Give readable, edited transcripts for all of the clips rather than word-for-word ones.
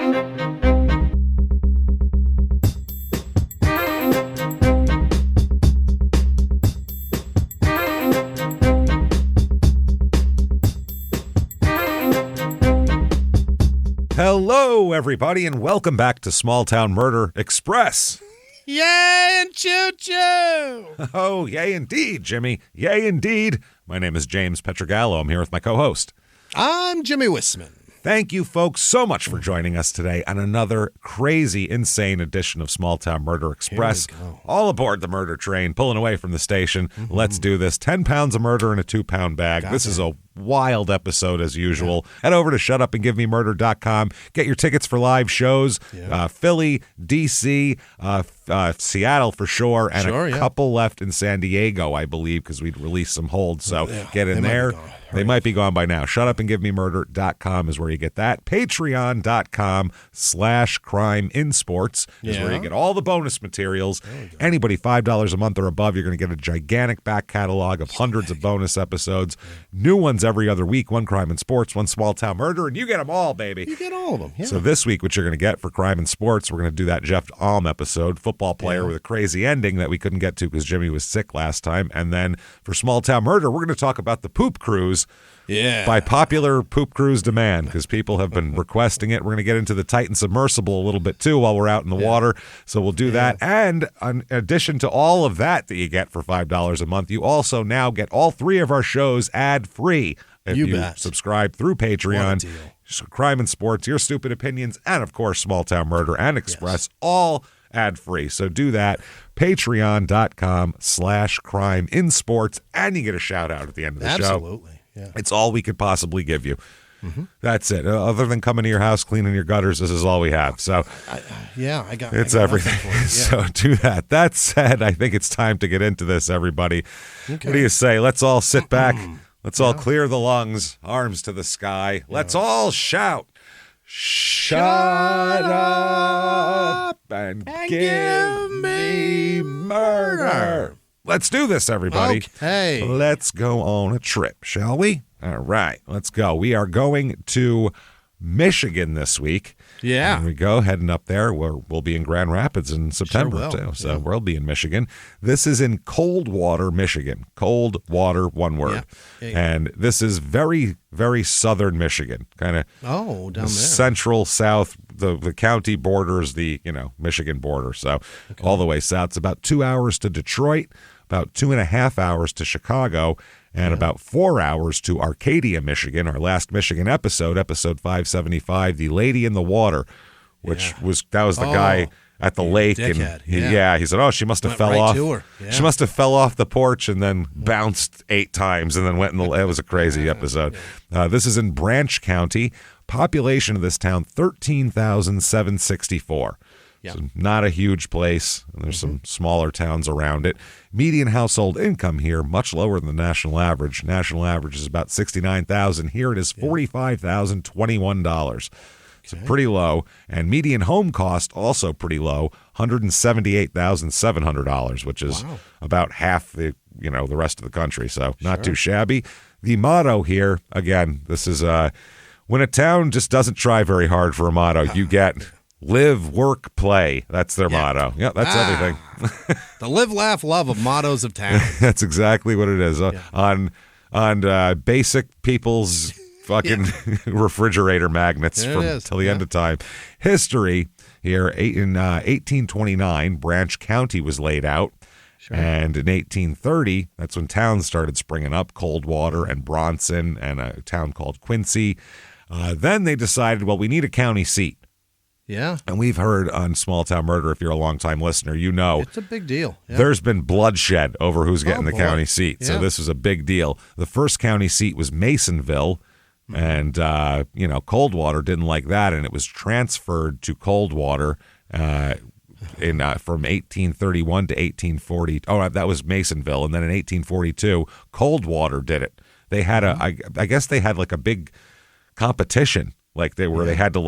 Hello, everybody, and welcome back to Small Town Murder Express. Yay and choo-choo! Oh, yay indeed, Jimmy. Yay indeed. My name is James Petrogallo. I'm here with my co-host. I'm Jimmy Wisman. Thank you, folks, so much for joining us today on another crazy, insane edition of Small Town Murder Express. All aboard the murder train, pulling away from the station. Mm-hmm. Let's do this. 10 pounds of murder in a 2-pound bag. This is a wild episode as usual. Yeah. Head over to shutupandgivememurder.com. Get your tickets for live shows. Yeah. Philly, D.C., Seattle for sure, and a couple left in San Diego, I believe, because we'd released some holds. So get in there. They might be gone by now. Shutupandgivememurder.com is where you get that. Patreon.com/crimeinsports is where you get all the bonus materials. Anybody $5 a month or above, you're going to get a gigantic back catalog of hundreds of bonus episodes. New ones every other week. One Crime in Sports, one Small Town Murder, and you get them all, baby. You get all of them. Yeah. So this week, what you're going to get for Crime in Sports, we're going to do that Jeff Alm episode, football player with a crazy ending that we couldn't get to because Jimmy was sick last time. And then for Small Town Murder, we're going to talk about the poop cruise. Yeah. By popular poop cruise demand, because people have been requesting it. We're going to get into the Titan submersible a little bit, too, while we're out in the water. So we'll do that. And in addition to all of that you get for $5 a month, you also now get all three of our shows ad-free if you subscribe through Patreon. So Crime and Sports, Your Stupid Opinions, and, of course, Small Town Murder and Express, all ad-free. So do that. Patreon.com/crimeinsports, and you get a shout-out at the end of the show. Absolutely. Yeah. It's all we could possibly give you. Mm-hmm. That's it. Other than coming to your house, cleaning your gutters, this is all we have. So, I got everything. So do that. That said, I think it's time to get into this, everybody. Okay. What do you say? Let's all sit back. Let's all clear the lungs, arms to the sky. Let's all shout. Shut up and give me murder. Let's do this, everybody. Okay. Let's go on a trip, shall we? All right, let's go. We are going to Michigan this week. Yeah. Here we go, heading up there. We'll be in Grand Rapids in September, too. So we'll be in Michigan. This is in Coldwater, Michigan. Coldwater, one word. Yeah. And this is very, very southern Michigan. Kind of down there. Central, south. The county borders the, Michigan border. So all the way south. It's about 2 hours to Detroit, about 2.5 hours to Chicago, and about 4 hours to Arcadia, Michigan. Our last Michigan episode 575, The Lady in the Water, which was the guy at the lake. Dickhead. And he said, she must have fell off. She must have fell off the porch and then bounced 8 times and then went in it was a crazy episode. This is in Branch County. Population of this town, 13,764. Yeah. So not a huge place, and there's some smaller towns around it. Median household income here, much lower than the national average. National average is about $69,000. Here it is $45,021. So pretty low. And median home cost also pretty low, $178,700, which is about half the rest of the country. So not too shabby. The motto here, again, this is when a town just doesn't try very hard for a motto, you get live, work, play. That's their motto. Yeah, that's everything. The live, laugh, love of mottos of town. That's exactly what it is. On basic people's fucking refrigerator magnets till the end of time. History here, in 1829, Branch County was laid out. Sure. And in 1830, that's when towns started springing up, Coldwater and Bronson and a town called Quincy. Then they decided, we need a county seat. Yeah. And we've heard on Small Town Murder, if you're a longtime listener, it's a big deal. Yeah. There's been bloodshed over who's getting the county seat. Yeah. So this was a big deal. The first county seat was Masonville, and, Coldwater didn't like that, and it was transferred to Coldwater from 1831 to 1840. Oh, that was Masonville. And then in 1842, Coldwater did it. They had I guess they had like a big competition, they had to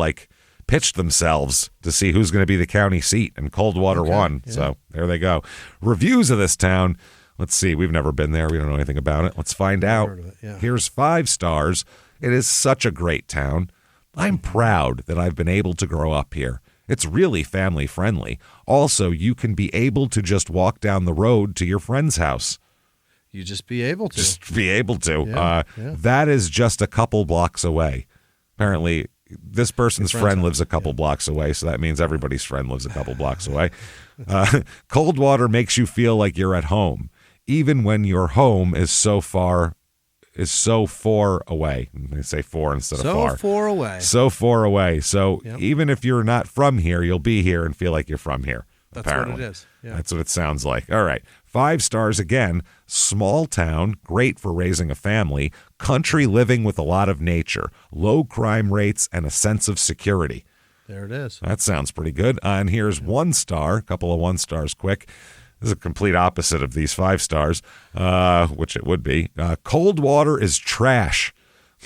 pitched themselves to see who's going to be the county seat, and Coldwater won. Yeah. So there they go. Reviews of this town. Let's see. We've never been there. We don't know anything about it. Let's find out. Here's 5 stars. It is such a great town. I'm proud that I've been able to grow up here. It's really family friendly. Also, you can be able to just walk down the road to your friend's house. You just be able to. Just be able to. Yeah. That is just a couple blocks away. Apparently, this person's friend lives a couple blocks away, so that means everybody's friend lives a couple blocks away. Coldwater makes you feel like you're at home, even when your home is so far away. They say four instead of far. So far away. So far away. So even if you're not from here, you'll be here and feel like you're from here. That's apparently. what it is. Yeah. That's what it sounds like. All right. 5 stars again. Small town, great for raising a family. Country living with a lot of nature. Low crime rates and a sense of security. There it is. That sounds pretty good. And here's 1 star. A couple of 1 stars quick. This is a complete opposite of these 5 stars, which it would be. Coldwater is trash.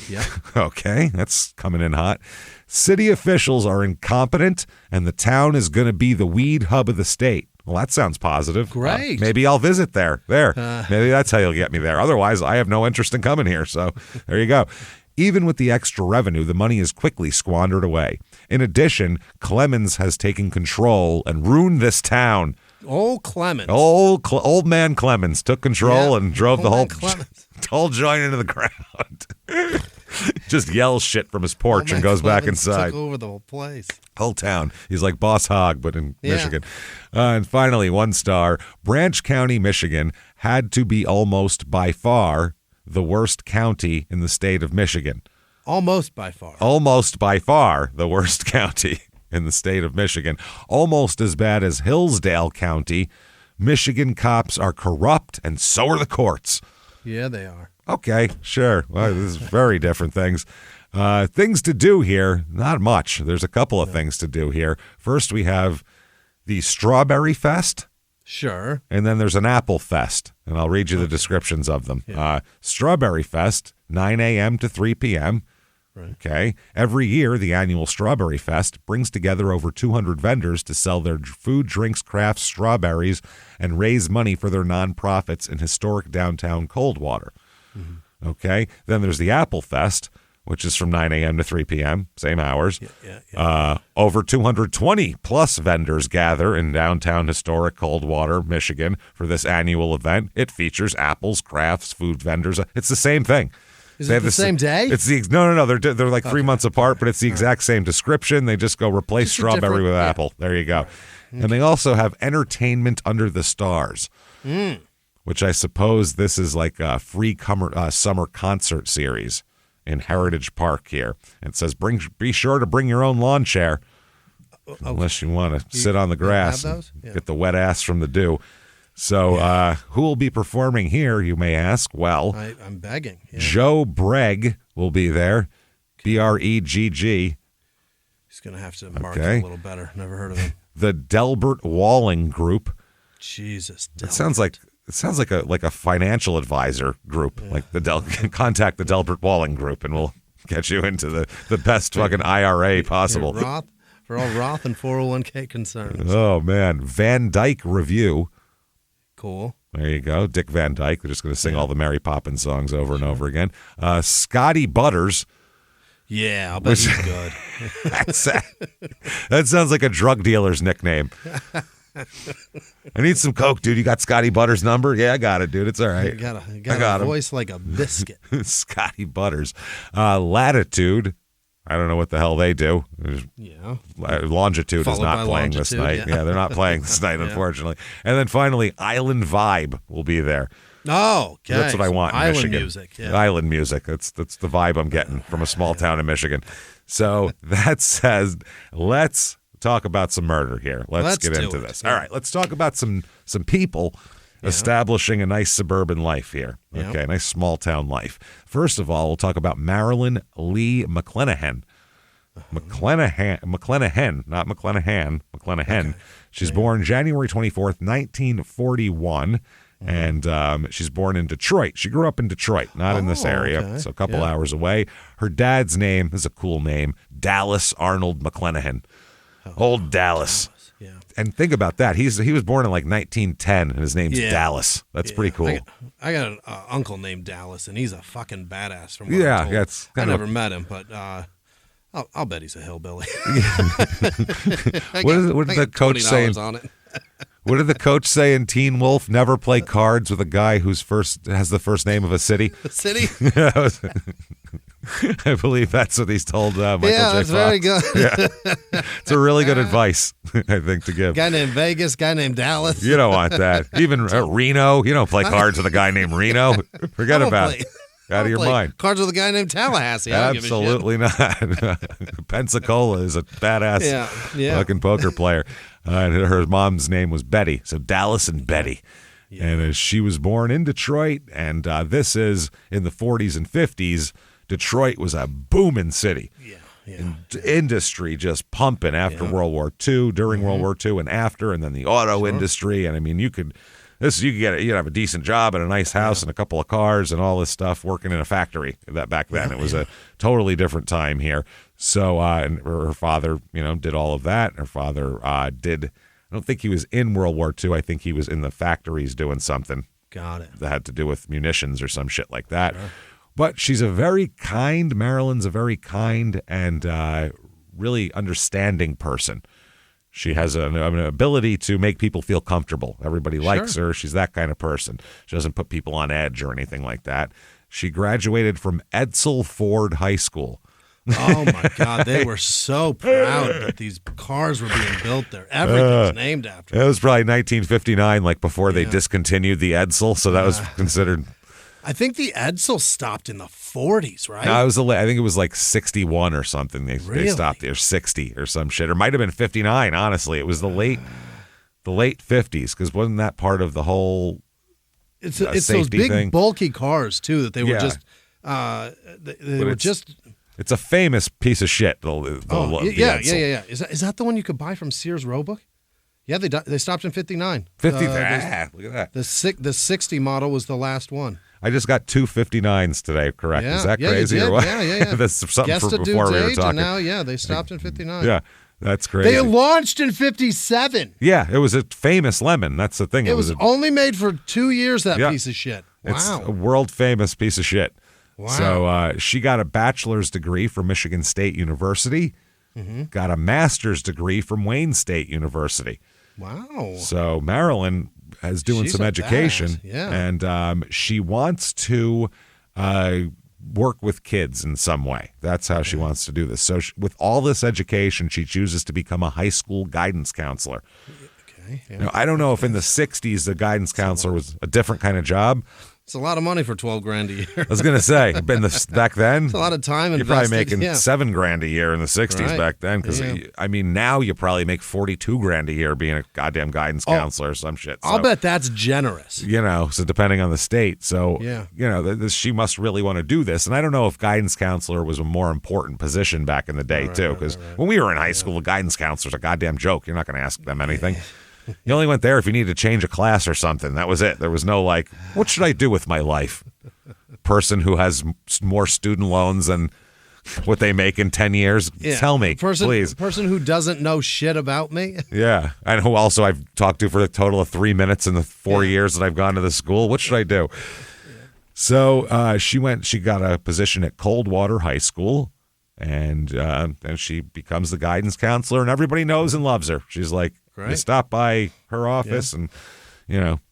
Yeah. Okay, that's coming in hot. City officials are incompetent, and the town is going to be the weed hub of the state. Well, that sounds positive. Great. Maybe I'll visit there. Maybe that's how you'll get me there. Otherwise, I have no interest in coming here. So there you go. Even with the extra revenue, the money is quickly squandered away. In addition, Clemens has taken control and ruined this town. Old Clemens. Old man Clemens took control and drove the whole joint into the ground. Just yells shit from his porch and goes back inside. Took over the whole place. Whole town. He's like Boss Hogg, but in Michigan. And finally, 1 star. Branch County, Michigan had to be almost by far the worst county in the state of Michigan. Almost by far. Almost by far the worst county in the state of Michigan. Almost as bad as Hillsdale County. Michigan cops are corrupt, and so are the courts. Yeah, they are. Okay, sure. Well, this is very different things. Things to do here, not much. There's a couple of things to do here. First, we have the Strawberry Fest. Sure. And then there's an Apple Fest, and I'll read you the descriptions of them. Yeah. Strawberry Fest, 9 a.m. to 3 p.m. Right. Okay. Every year, the annual Strawberry Fest brings together over 200 vendors to sell their food, drinks, crafts, strawberries, and raise money for their nonprofits in historic downtown Coldwater. Mm-hmm. Okay. Then there's the Apple Fest, which is from 9 a.m. to 3 p.m., same hours. Over 220 plus vendors gather in downtown historic Coldwater, Michigan for this annual event. It features apples, crafts, food vendors. It's the same thing. Is it the same day? It's no. They're like 3 months apart, but it's the exact same description. They just go replace strawberry with apple. There you go. Right. Okay. And they also have entertainment under the stars, which I suppose this is like a free summer concert series in Heritage Park here. It says, be sure to bring your own lawn chair, unless you want to sit on the grass and get the wet ass from the dew. So who will be performing here, you may ask? Well, I'm begging. Yeah. Joe Bregg will be there, Bregg. He's going to have to mark it a little better. Never heard of him. The Delbert Walling Group. Jesus. It sounds like a financial advisor group. Yeah. Like contact the Delbert Walling Group, and we'll get you into the best fucking IRA possible. For all Roth and 401k concerns. Oh man, Van Dyke Review. Cool. There you go, Dick Van Dyke. They're just going to sing all the Mary Poppins songs over and over again. Scotty Butters. Yeah, I'll bet he's good. That sounds like a drug dealer's nickname. I need some Coke, dude. You got Scotty Butters' number? Yeah, I got it, dude. It's all right. You got a voice like a biscuit. Scotty Butters. Latitude. I don't know what the hell they do. Yeah. Longitude is not playing this night. Yeah, they're not playing this night, unfortunately. And then finally, Island Vibe will be there. Oh, okay. That's what I want in Island Michigan. Music. Yeah. Island music. That's the vibe I'm getting from a small town in Michigan. So that says, let's talk about some murder here. Let's get into this. Yeah. All right, let's talk about some people establishing a nice suburban life here. Okay, nice small town life. First of all, we'll talk about Marilyn Lee McClenahan. McClenahan, not McClenahan. McClenahan. Okay. She's born January 24th, 1941. And she's born in Detroit. She grew up in Detroit, not in this area, so a couple hours away. Her dad's name is a cool name, Dallas Arnold McClenahan. Old Dallas. Yeah. And think about that. He was born in like 1910, and his name's Dallas. That's pretty cool. I got an uncle named Dallas, and he's a fucking badass from what I'm told. I never met him, but I'll bet he's a hillbilly. What did the coach say? On it. What did the coach say in Teen Wolf? Never play cards with a guy whose first has the first name of a city. The city? I believe that's what he's told Michael J. Fox. That's very good. Yeah. It's a really good advice, I think, to give. Guy named Vegas, guy named Dallas. You don't want that. Even Reno. You don't play cards with a guy named Reno. Forget about it. Out of your mind. Cards with a guy named Tallahassee. Absolutely not. Pensacola is a badass fucking poker player. And her mom's name was Betty. So Dallas and Betty. Yeah. And she was born in Detroit. And this is in the 40s and 50s. Detroit was a booming city. Industry just pumping after World War II, during World War II, and after, and then the auto industry. And I mean, you could have a decent job and a nice house and a couple of cars and all this stuff working in a factory. That back then it was a totally different time here. So and her father, did all of that. Her father did. I don't think he was in World War II. I think he was in the factories doing something. Got it. That had to do with munitions or some shit like that. Sure. But she's Marilyn's a very kind and really understanding person. She has an ability to make people feel comfortable. Everybody likes her. She's that kind of person. She doesn't put people on edge or anything like that. She graduated from Edsel Ford High School. Oh, my God. They were so proud that these cars were being built there. Everything's named after them. It was probably 1959, like before they discontinued the Edsel, so that was considered... I think the Edsel stopped in the 40s, right? No, I think it was like 61 or something. They stopped there, 60 or some shit. Or might have been 59, honestly. It was the late 50s, because wasn't that part of the whole It's those big, thing? Bulky cars, too, that they were just... It's a famous piece of shit. The Edsel. Is that the one you could buy from Sears Roebuck? Yeah, they stopped in 59. 50. Look at that. The 60 model was the last one. I just got two 59s today, correct? Yeah. Is that crazy or what? Yeah. That's something Guessed for a before dude's we were age, talking. and now, they stopped in 59. Yeah, that's crazy. They launched in 57. Yeah, it was a famous lemon. That's the thing. It was only made for 2 years, that piece of shit. Wow. It's a world famous piece of shit. Wow. So she got a bachelor's degree from Michigan State University, got a master's degree from Wayne State University. Wow. So Marilyn is doing some education, and she wants to work with kids in some way. That's how she wants to do this. So with all this education, she chooses to become a high school guidance counselor. Okay. Yeah. Now, I don't know if in the 60s the guidance counselor was a different kind of job. It's a lot of money for $12,000 a year. I was going to say, back then, it's a lot of time invested. You're probably making $7,000 a year in the 60s back then. Because now you probably make $42,000 a year being a goddamn guidance counselor or some shit. So, I'll bet that's generous. So depending on the state. So, she must really want to do this. And I don't know if guidance counselor was a more important position back in the day, too. Because when we were in high school, a guidance counselor's a goddamn joke. You're not going to ask them anything. You only went there if you needed to change a class or something. That was it. There was no what should I do with my life? Person who has more student loans than what they make in 10 years. Yeah. Tell me, please. Person who doesn't know shit about me. Yeah. And who also I've talked to for a total of 3 minutes in the 4 years that I've gone to the school. What should I do? So she got a position at Coldwater High School. And she becomes the guidance counselor, and everybody knows and loves her. She's like, you stop by her office and,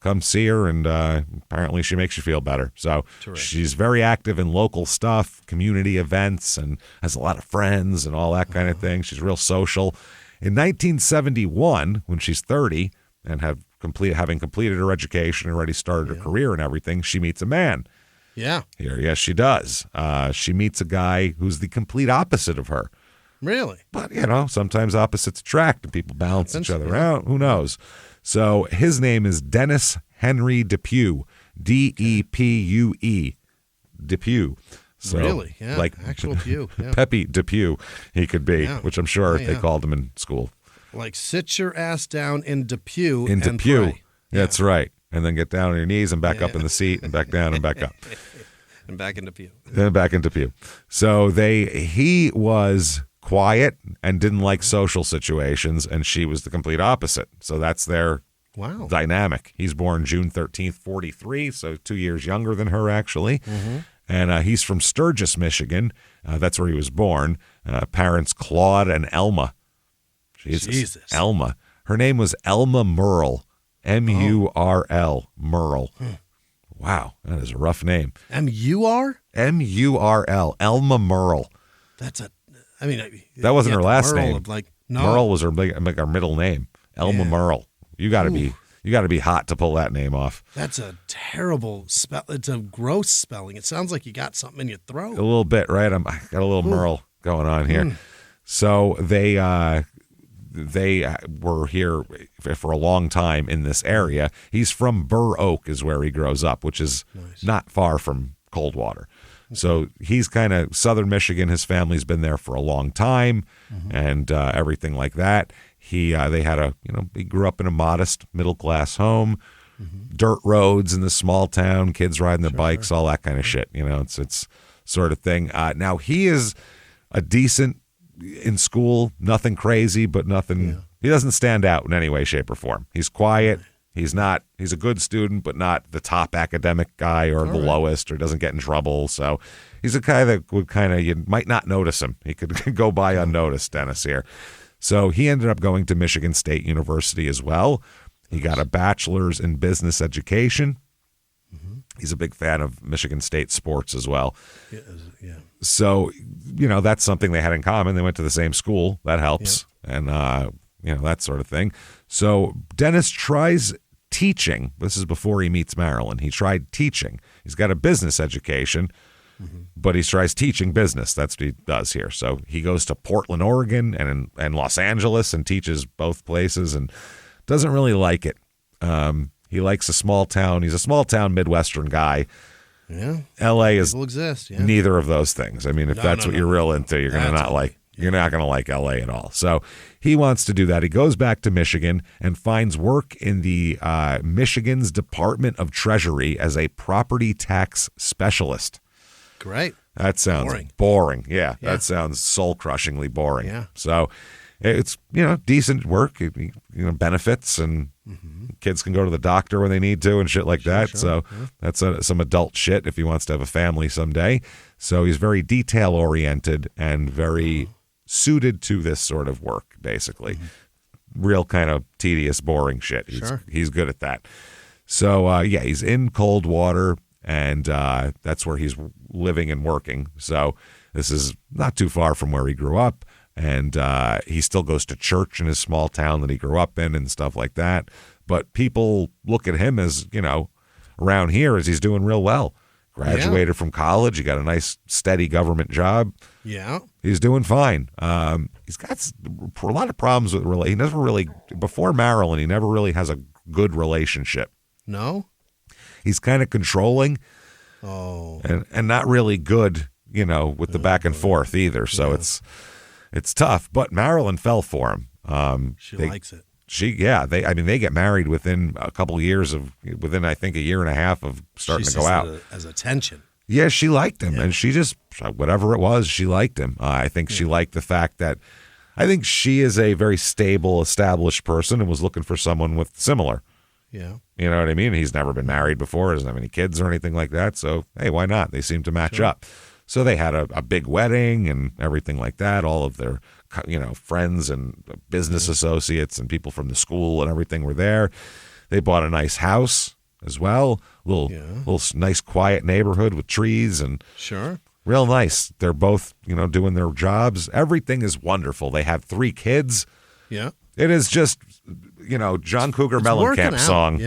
come see her, and apparently she makes you feel better. So she's very active in local stuff, community events, and has a lot of friends and all that kind of thing. She's real social. In 1971, when she's 30 and having completed her education and already started her career and everything, she meets a man. Yeah. Yes, she does. She meets a guy who's the complete opposite of her. Really? But, sometimes opposites attract and people balance each other out. Who knows? So his name is Dennis Henry Depew, Depue, Depew. So, really? Yeah, actual Pew. Yeah. Pepe Depew, he could be, which I'm sure they called him in school. Like, sit your ass down in Depew and Depew. Pray. That's right. And then get down on your knees and back up in the seat and back down and back up. And back into Pew. Then back into Pew. So he was quiet and didn't like social situations, and she was the complete opposite. So that's their dynamic. He's born June 13th, 43, so 2 years younger than her, actually. And he's from Sturgis, Michigan. That's where he was born. Parents Claude and Elma. Jesus. Elma. Her name was Elma Murrell. M-U-R-L. Murrell. Wow, that is a rough name. M-U-R? M-U-R-L. Elma Murrell. That wasn't her last name. Murrell was her middle name. Elma Murrell. You got to be hot to pull that name off. That's a terrible spell. It's a gross spelling. It sounds like you got something in your throat. A little bit, right? I got a little Murrell going on here. So they were here for a long time in this area. He's from Burr Oak is where he grows up, which is not far from Coldwater. So he's kind of southern Michigan. His family's been there for a long time and everything like that. He grew up in a modest middle class home, dirt roads in the small town, kids riding their bikes, all that kind of shit. It's sort of thing. Now he is a decent in school, nothing crazy, but nothing. Yeah. He doesn't stand out in any way, shape, or form. He's quiet. He's a good student, but not the top academic guy or the lowest, or doesn't get in trouble. So he's a guy that would you might not notice him. He could go by unnoticed, Dennis here. So he ended up going to Michigan State University as well. He got a bachelor's in business education. He's a big fan of Michigan State sports as well. Yeah. So, that's something they had in common. They went to the same school. That helps. Yeah. And, that sort of thing. So Dennis tries teaching. This is before he meets Marilyn. He tried teaching. He's got a business education, but he tries teaching business. That's what he does here. So he goes to Portland, Oregon and Los Angeles and teaches both places and doesn't really like it. He likes a small town. He's a small town Midwestern guy. Yeah. L.A. is neither of those things. I mean, if that's what you're real into, you're going to not like. You're not going to like L.A. at all. So he wants to do that. He goes back to Michigan and finds work in the Michigan's Department of Treasury as a property tax specialist. Great. That sounds boring. Yeah, that sounds soul-crushingly boring. Yeah. So it's, decent work, benefits, and kids can go to the doctor when they need to and shit like that. Sure. So that's some adult shit if he wants to have a family someday. So he's very detail-oriented and very suited to this sort of work, basically. Real kind of tedious, boring shit. He's good at that. So, he's in Coldwater, and that's where he's living and working. So this is not too far from where he grew up. And he still goes to church in his small town that he grew up in and stuff like that. But people look at him as, around here as he's doing real well. Graduated from college. He got a nice, steady government job. Yeah. He's doing fine. He's got a lot of problems with he never really, before Marilyn, he never really has a good relationship. No? He's kind of controlling. Oh. And not really good, with the back and forth either. So it's tough, but Marilyn fell for him. She likes it. They get married within a couple of years within I think a year and a half of starting to go out. As attention. Yeah, she liked him, and she just, whatever it was, she liked him. I think she liked the fact that, I think she is a very stable, established person and was looking for someone with similar. Yeah. You know what I mean? He's never been married before, doesn't have any kids or anything like that, so, hey, why not? They seem to match up. So they had a big wedding and everything like that. All of their, friends and business associates and people from the school and everything were there. They bought a nice house as well. Little nice quiet neighborhood with trees and real nice. They're both, doing their jobs. Everything is wonderful. They have 3 kids. Yeah. It is just, John Cougar Mellencamp song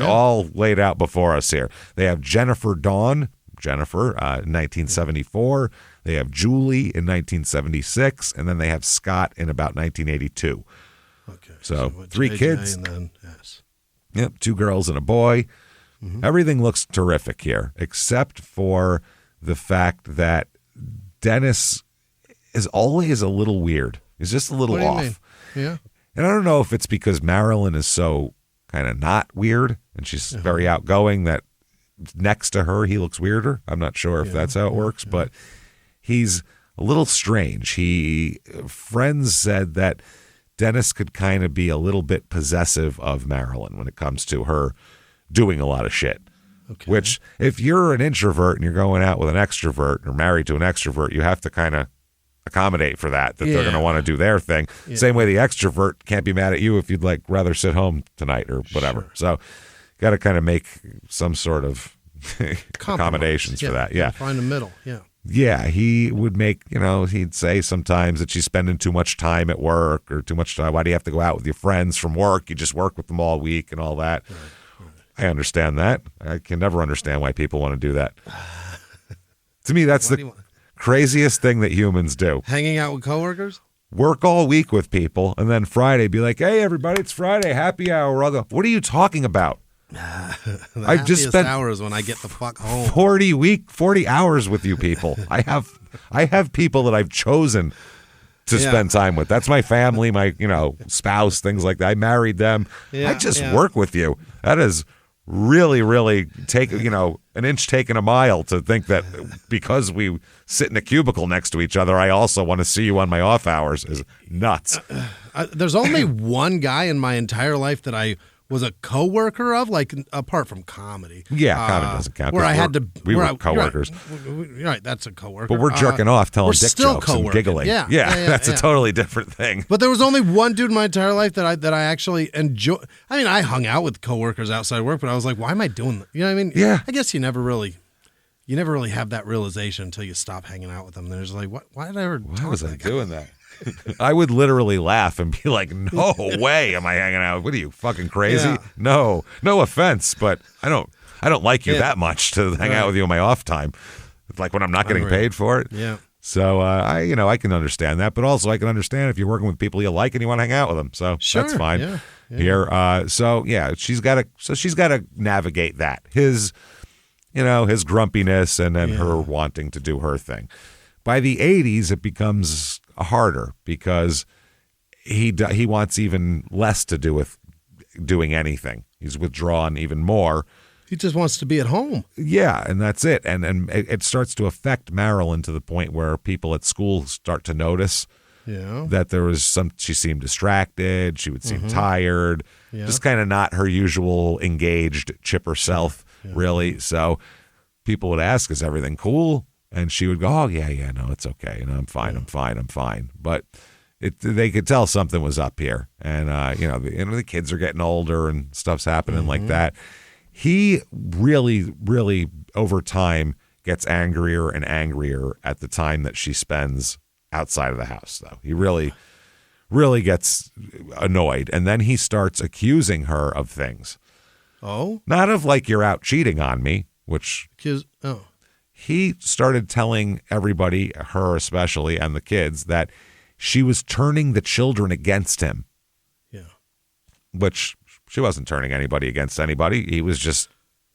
all laid out before us here. They have Jennifer, in 1974. They have Julie in 1976, and then they have Scott in about 1982. Okay. So 3 kids. And then, Yep, 2 girls and a boy. Everything looks terrific here, except for the fact that Dennis is always a little weird. He's just a little off. Yeah. And I don't know if it's because Marilyn is so kind of not weird, and she's very outgoing that next to her, he looks weirder. I'm not sure if that's how it works, but he's a little strange. Friends said that Dennis could kind of be a little bit possessive of Marilyn when it comes to her doing a lot of shit. Okay. Which, if you're an introvert and you're going out with an extrovert or married to an extrovert, you have to kind of accommodate for that they're going to want to do their thing. Same way the extrovert can't be mad at you if you'd like rather sit home tonight or whatever. Sure. So got to kind of make some sort of accommodations for that. Yeah. Find the middle. Yeah. Yeah, he would make, he'd say sometimes that she's spending too much time at work or too much time. Why do you have to go out with your friends from work? You just work with them all week and all that. Right. I understand that. I can never understand why people want to do that. To me, that's the craziest thing that humans do. Hanging out with coworkers? Work all week with people, and then Friday be like, hey, everybody, it's Friday, happy hour. I'll go, what are you talking about? I've just spent hours when I get the fuck home. 40 hours with you people. I have people that I've chosen to spend time with. That's my family, my spouse, things like that. I married them. I just work with you. That is really, really take an inch taking a mile to think that because we sit in a cubicle next to each other, I also want to see you on my off hours is nuts. There's only one guy in my entire life that I was a coworker of, like apart from comedy. Yeah, comedy doesn't count. Where I had to, we were coworkers. Right, that's a coworker. But we're jerking off, telling dick jokes and giggling. Yeah, that's a totally different thing. But there was only one dude in my entire life that I actually enjoy. I mean, I hung out with coworkers outside work, but I was like, why am I doing that? You know what I mean? Yeah. I guess you never really have that realization until you stop hanging out with them. There's like, why did I ever? Why was I doing that? I would literally laugh and be like, no way am I hanging out. What are you, fucking crazy? Yeah. No offense, but I don't like you that much to hang out with you on my off time. Like when I'm not getting paid for it. Yeah. So I can understand that, but also I can understand if you're working with people you like and you want to hang out with them. So that's fine. Yeah. Here. She's got to navigate that. His grumpiness and then her wanting to do her thing. By the 80s, it becomes harder because he wants even less to do with doing anything. He's withdrawn even more. He just wants to be at home. Yeah, and that's it. And it starts to affect Marilyn to the point where people at school start to notice that there was she seemed distracted. She would seem tired, just kind of not her usual engaged, chipper self, really. So people would ask, is everything cool? And she would go, oh, yeah, no, it's okay. I'm fine. But they could tell something was up here. And, the kids are getting older and stuff's happening like that. He really, really, over time, gets angrier and angrier at the time that she spends outside of the house, though. He really, really gets annoyed. And then he starts accusing her of things. Oh? Not of like, you're out cheating on me, which... He started telling everybody, her especially, and the kids, that she was turning the children against him. Yeah. Which she wasn't turning anybody against anybody. He was just...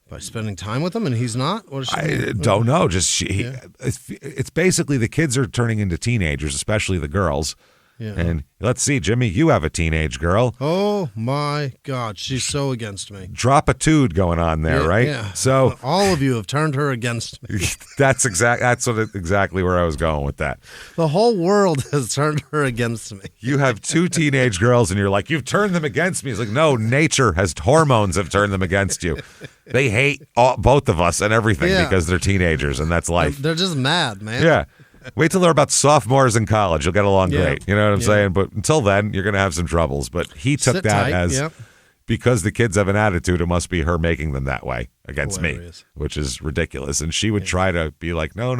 By spending time with them, and he's not? What is she I don't know. Just it's basically the kids are turning into teenagers, especially the girls. Yeah. And let's see, Jimmy, you have a teenage girl. Oh, my God. She's so against me. Drop a tude going on there, right? Yeah. So all of you have turned her against me. That's exactly where I was going with that. The whole world has turned her against me. You have two teenage girls, and you're like, you've turned them against me. It's like, no, nature hormones have turned them against you. They hate both of us and everything because they're teenagers, and that's life. They're just mad, man. Yeah. Wait till they're about sophomores in college. You'll get along great. You know what I'm saying? But until then, you're going to have some troubles. But he took that as because the kids have an attitude, it must be her making them that way against me, which is ridiculous. And she would try to be like, no,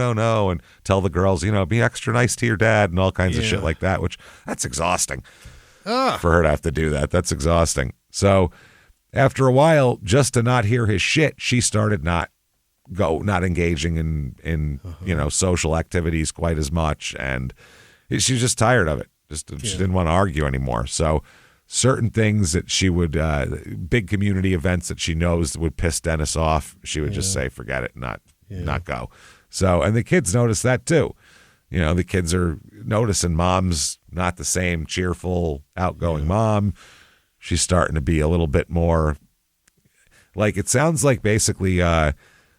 and tell the girls, be extra nice to your dad and all kinds of shit like that, which that's exhausting for her to have to do that. That's exhausting. So after a while, just to not hear his shit, she started not engaging in social activities quite as much, and she was just tired of it. She didn't want to argue anymore. So certain things that she would big community events that she knows would piss Dennis off, she would just say forget it, not go. So, and the kids notice that too. The kids are noticing mom's not the same cheerful, outgoing mom. She's starting to be a little bit more like, it sounds like basically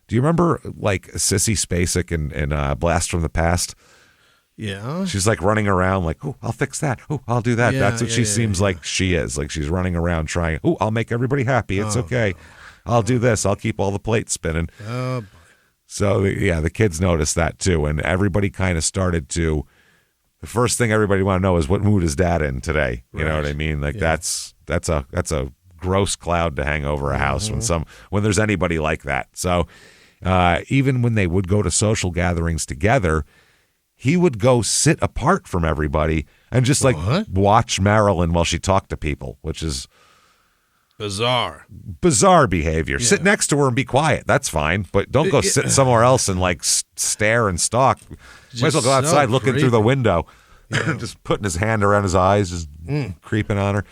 do you remember like Sissy Spacek in Blast from the Past? Yeah. She's like running around like, oh, I'll fix that. Oh, I'll do that. That's what she seems like she is. Like she's running around trying, oh, I'll make everybody happy. It's okay. I'll do this. I'll keep all the plates spinning. Oh, boy. So, the kids noticed that too. And everybody kind of started to the first thing everybody want to know is what mood is dad in today. You know Right. what I mean? Like Yeah. that's a gross cloud to hang over a house when there's anybody like that. So even when they would go to social gatherings together, he would go sit apart from everybody and just like watch Marilyn while she talked to people, which is bizarre behavior. Yeah. Sit next to her and be quiet. That's fine, but don't go sit somewhere else and like stare and stalk. Might as well go outside looking through the window, just putting his hand around his eyes, just creeping on her.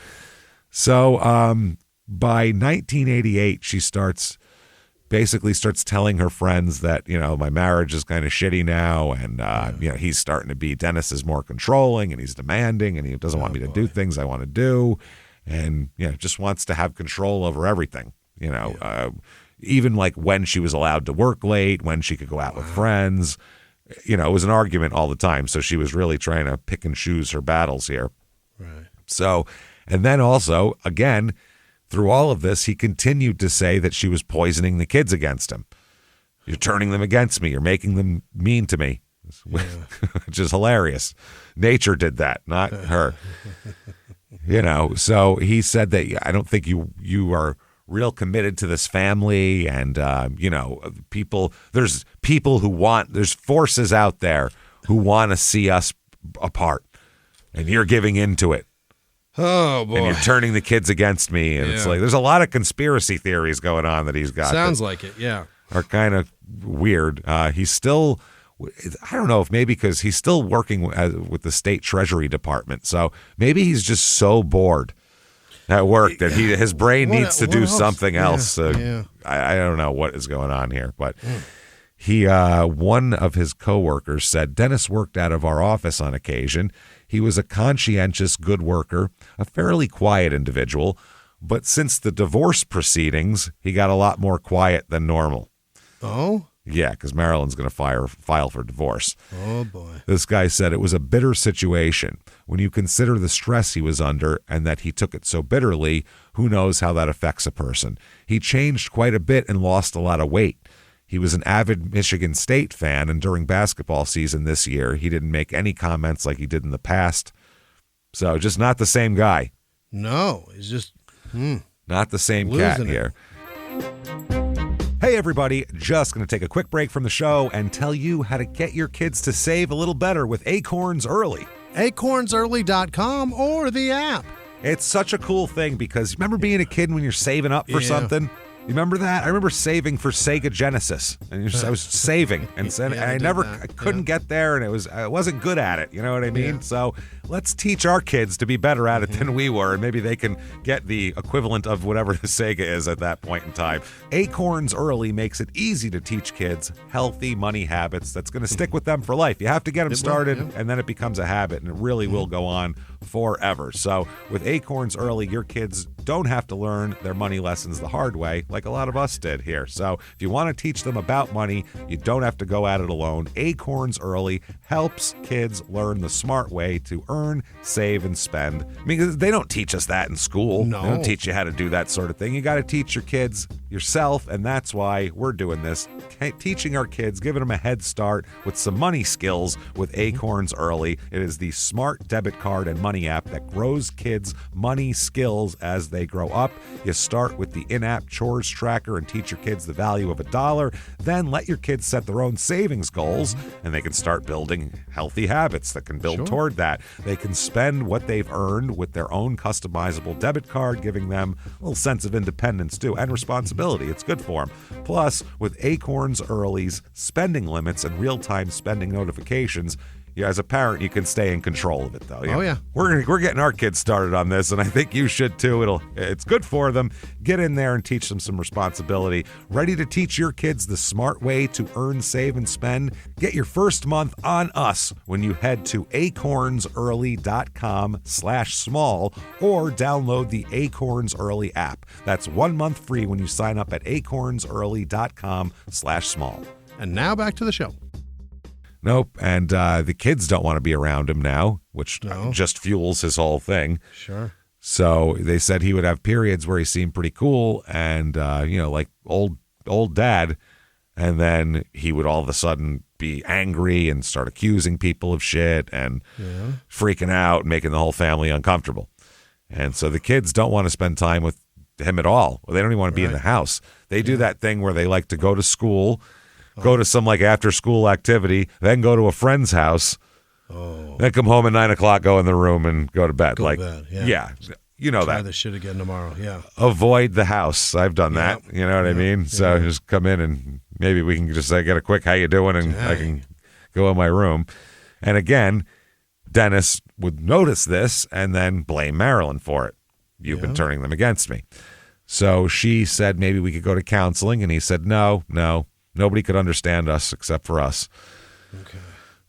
So by 1988, she basically starts telling her friends that, my marriage is kind of shitty now. And, he's starting to be, Dennis is more controlling and he's demanding and he doesn't want me to do things I want to do. And, just wants to have control over everything, even like when she was allowed to work late, when she could go out with friends. It was an argument all the time. So she was really trying to pick and choose her battles here. Right. So, and then also, again, through all of this, he continued to say that she was poisoning the kids against him. You're turning them against me. You're making them mean to me, which is hilarious. Nature did that, not her. So he said that I don't think you are real committed to this family. And, there's forces out there who want to see us apart. And you're giving into it. Oh, boy. And you're turning the kids against me. And it's like, there's a lot of conspiracy theories going on that he's got. Sounds like it, yeah. Are kind of weird. He's still, I don't know if maybe because he's still working with the state treasury department. So maybe he's just so bored at work that his brain needs to do something else. I don't know what is going on here, but one of his coworkers said, Dennis worked out of our office on occasion. He was a conscientious, good worker, a fairly quiet individual, but since the divorce proceedings, he got a lot more quiet than normal. Oh? Yeah, because Marilyn's going to file for divorce. Oh, boy. This guy said it was a bitter situation. When you consider the stress he was under and that he took it so bitterly, who knows how that affects a person. He changed quite a bit and lost a lot of weight. He was an avid Michigan State fan, and during basketball season this year, he didn't make any comments like he did in the past. So just not the same guy. No, he's just not the same cat here. Hey, everybody, just going to take a quick break from the show and tell you how to get your kids to save a little better with Acorns Early. acornsearly.com or the app. It's such a cool thing because remember being a kid when you're saving up for something? You remember that? I remember saving for Sega Genesis, and I was saving, and I couldn't get there, and I wasn't good at it. You know what I mean? Yeah. So let's teach our kids to be better at it than we were, and maybe they can get the equivalent of whatever the Sega is at that point in time. Acorns Early makes it easy to teach kids healthy money habits that's going to stick with them for life. You have to get them started, and then it becomes a habit, and it really will go on forever. So with Acorns Early, your kids don't have to learn their money lessons the hard way like a lot of us did here. So if you want to teach them about money, you don't have to go at it alone. Acorns Early helps kids learn the smart way to earn, save, and spend. I mean, they don't teach us that in school. No. They don't teach you how to do that sort of thing. You got to teach your kids yourself, and that's why we're doing this. Teaching our kids, giving them a head start with some money skills with Acorns Early. It is the smart debit card and money app that grows kids' money skills as they grow up. You start with the in-app chores tracker and teach your kids the value of $1. Then let your kids set their own savings goals, and they can start building healthy habits that can build toward that. They can spend what they've earned with their own customizable debit card, giving them a little sense of independence too, and responsibility. It's good for them. Plus, with Acorns Early's spending limits and real-time spending notifications, as a parent, you can stay in control of it, though. Oh, yeah. We're getting our kids started on this, and I think you should, too. It's good for them. Get in there and teach them some responsibility. Ready to teach your kids the smart way to earn, save, and spend? Get your first month on us when you head to acornsearly.com/small or download the Acorns Early app. That's 1 month free when you sign up at acornsearly.com/small. And now back to the show. Nope, and the kids don't want to be around him now, which just fuels his whole thing. Sure. So they said he would have periods where he seemed pretty cool and, like old dad, and then he would all of a sudden be angry and start accusing people of shit and freaking out and making the whole family uncomfortable. And so the kids don't want to spend time with him at all. They don't even want to be in the house. They do that thing where they like to go to school, go to some like after school activity, then go to a friend's house, then come home at 9 o'clock, go in the room and go to bed. Go to bed, yeah. You know Try that. this shit again tomorrow, yeah. Avoid the house. I've done that. You know what I mean? So just come in and maybe we can just get a quick, how you doing? And I can go in my room. And again, Dennis would notice this and then blame Marilyn for it. You've been turning them against me. So she said maybe we could go to counseling. And he said, no, nobody could understand us except for us. Okay.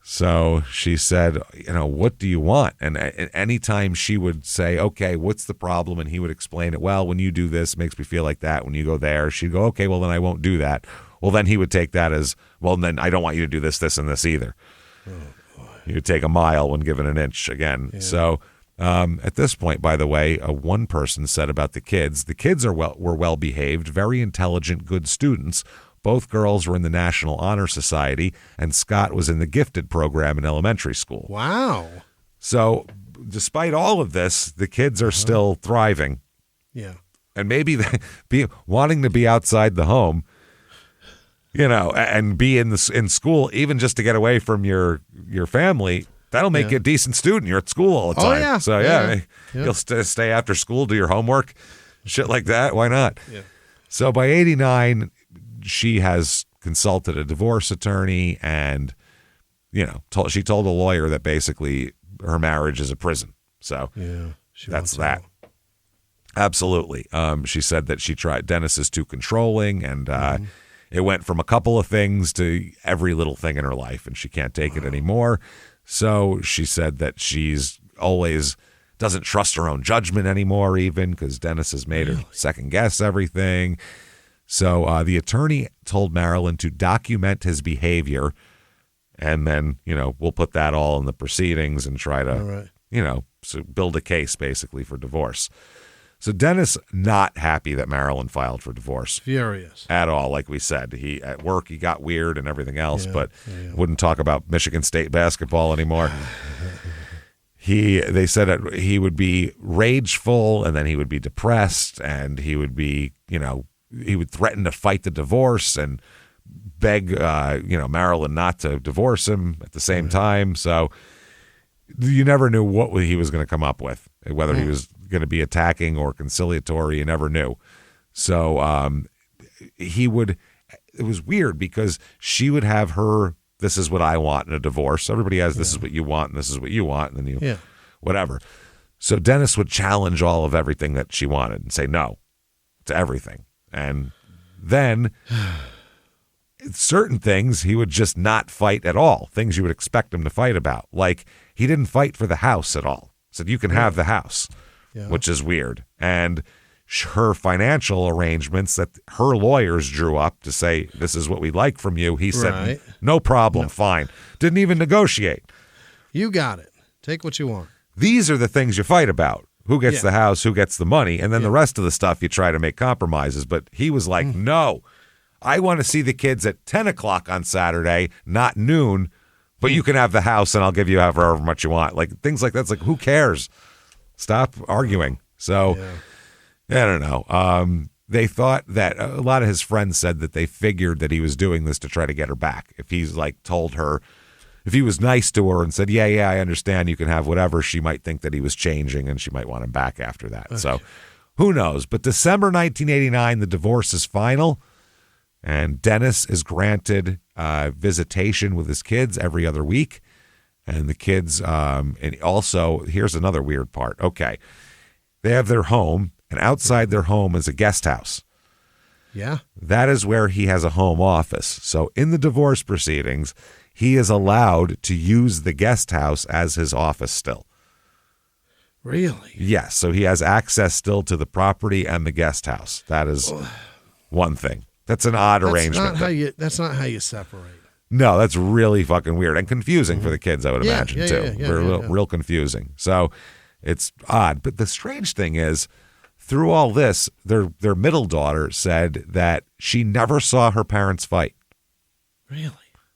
So she said, what do you want? And anytime she would say, okay, what's the problem? And he would explain it. Well, when you do this, it makes me feel like that. When you go there, she'd go, okay, well, then I won't do that. Well, then he would take that as, well, then I don't want you to do this, this, and this either. Oh, boy. He would take a mile when given an inch again. Yeah. So at this point, by the way, one person said about the kids were well behaved, very intelligent, good students. Both girls were in the National Honor Society, and Scott was in the gifted program in elementary school. Wow. So despite all of this, the kids are still thriving. Yeah. And maybe wanting to be outside the home, and be in school, even just to get away from your family, that'll make you a decent student. You're at school all the time. Oh, yeah. So, you'll stay after school, do your homework, shit like that. Why not? Yeah. So by 89... she has consulted a divorce attorney and, she told a lawyer that basically her marriage is a prison. So that's that. Absolutely. She said that Dennis is too controlling and it went from a couple of things to every little thing in her life and she can't take it anymore. So she said that she's always doesn't trust her own judgment anymore even because Dennis has made her second guess everything. So the attorney told Marilyn to document his behavior, and then, we'll put that all in the proceedings and try to, so build a case basically for divorce. So Dennis not happy that Marilyn filed for divorce. Furious. At all, like we said. At work, he got weird and everything else, but wouldn't talk about Michigan State basketball anymore. They said that he would be rageful, and then he would be depressed, and he would be, he would threaten to fight the divorce and beg, Marilyn not to divorce him at the same time. So you never knew what he was going to come up with, whether he was going to be attacking or conciliatory. You never knew. So it was weird because she would have her, this is what I want in a divorce. Everybody has this is what you want and this is what you want. And then whatever. So Dennis would challenge all of everything that she wanted and say no to everything. And then certain things he would just not fight at all, things you would expect him to fight about. Like he didn't fight for the house at all. Said, you can have the house, which is weird. And her financial arrangements that her lawyers drew up to say, this is what we like from you. He said, no problem, fine. Didn't even negotiate. You got it. Take what you want. These are the things you fight about. Who gets the house, who gets the money, and then the rest of the stuff you try to make compromises. But he was like, no, I want to see the kids at 10 o'clock on Saturday, not noon, but you can have the house and I'll give you however much you want. Like things like that. It's like, who cares? Stop arguing. So I don't know. They thought that a lot of his friends said that they figured that he was doing this to try to get her back. If he's told her, if he was nice to her and said, yeah, I understand you can have whatever, she might think that he was changing and she might want him back after that. Okay. So who knows? But December 1989, the divorce is final and Dennis is granted visitation with his kids every other week. And the kids, and also, here's another weird part. Okay. They have their home and outside their home is a guest house. Yeah. That is where he has a home office. So in the divorce proceedings, he is allowed to use the guest house as his office still. Really? Yes. So he has access still to the property and the guest house. That is one thing. That's an odd arrangement. That's not how you separate. No, that's really fucking weird and confusing for the kids, I would imagine, too. Real confusing. So it's odd. But the strange thing is, through all this, their middle daughter said that she never saw her parents fight. Really?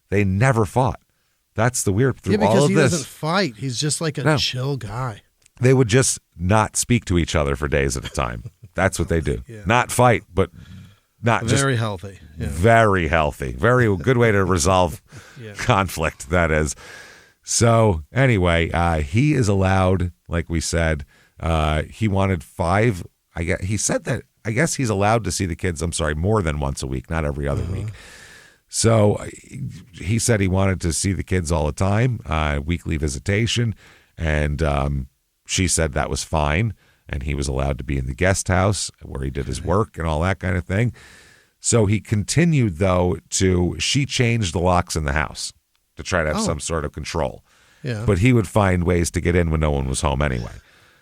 They never fought. That's the weird through because all of he this. doesn't fight. He's just like a chill guy. They would just not speak to each other for days at a time. That's what they do. Yeah. Not fight, but not Very just healthy. Yeah. very healthy. Very good way to resolve conflict, that is. So anyway, he is allowed, like we said, he wanted 5. He said that, I guess he's allowed to see the kids, more than once a week, not every other week. So he said he wanted to see the kids all the time, weekly visitation. And she said that was fine. And he was allowed to be in the guest house where he did his work and all that kind of thing. So he continued, though, she changed the locks in the house to try to have some sort of control. Yeah. But he would find ways to get in when no one was home anyway.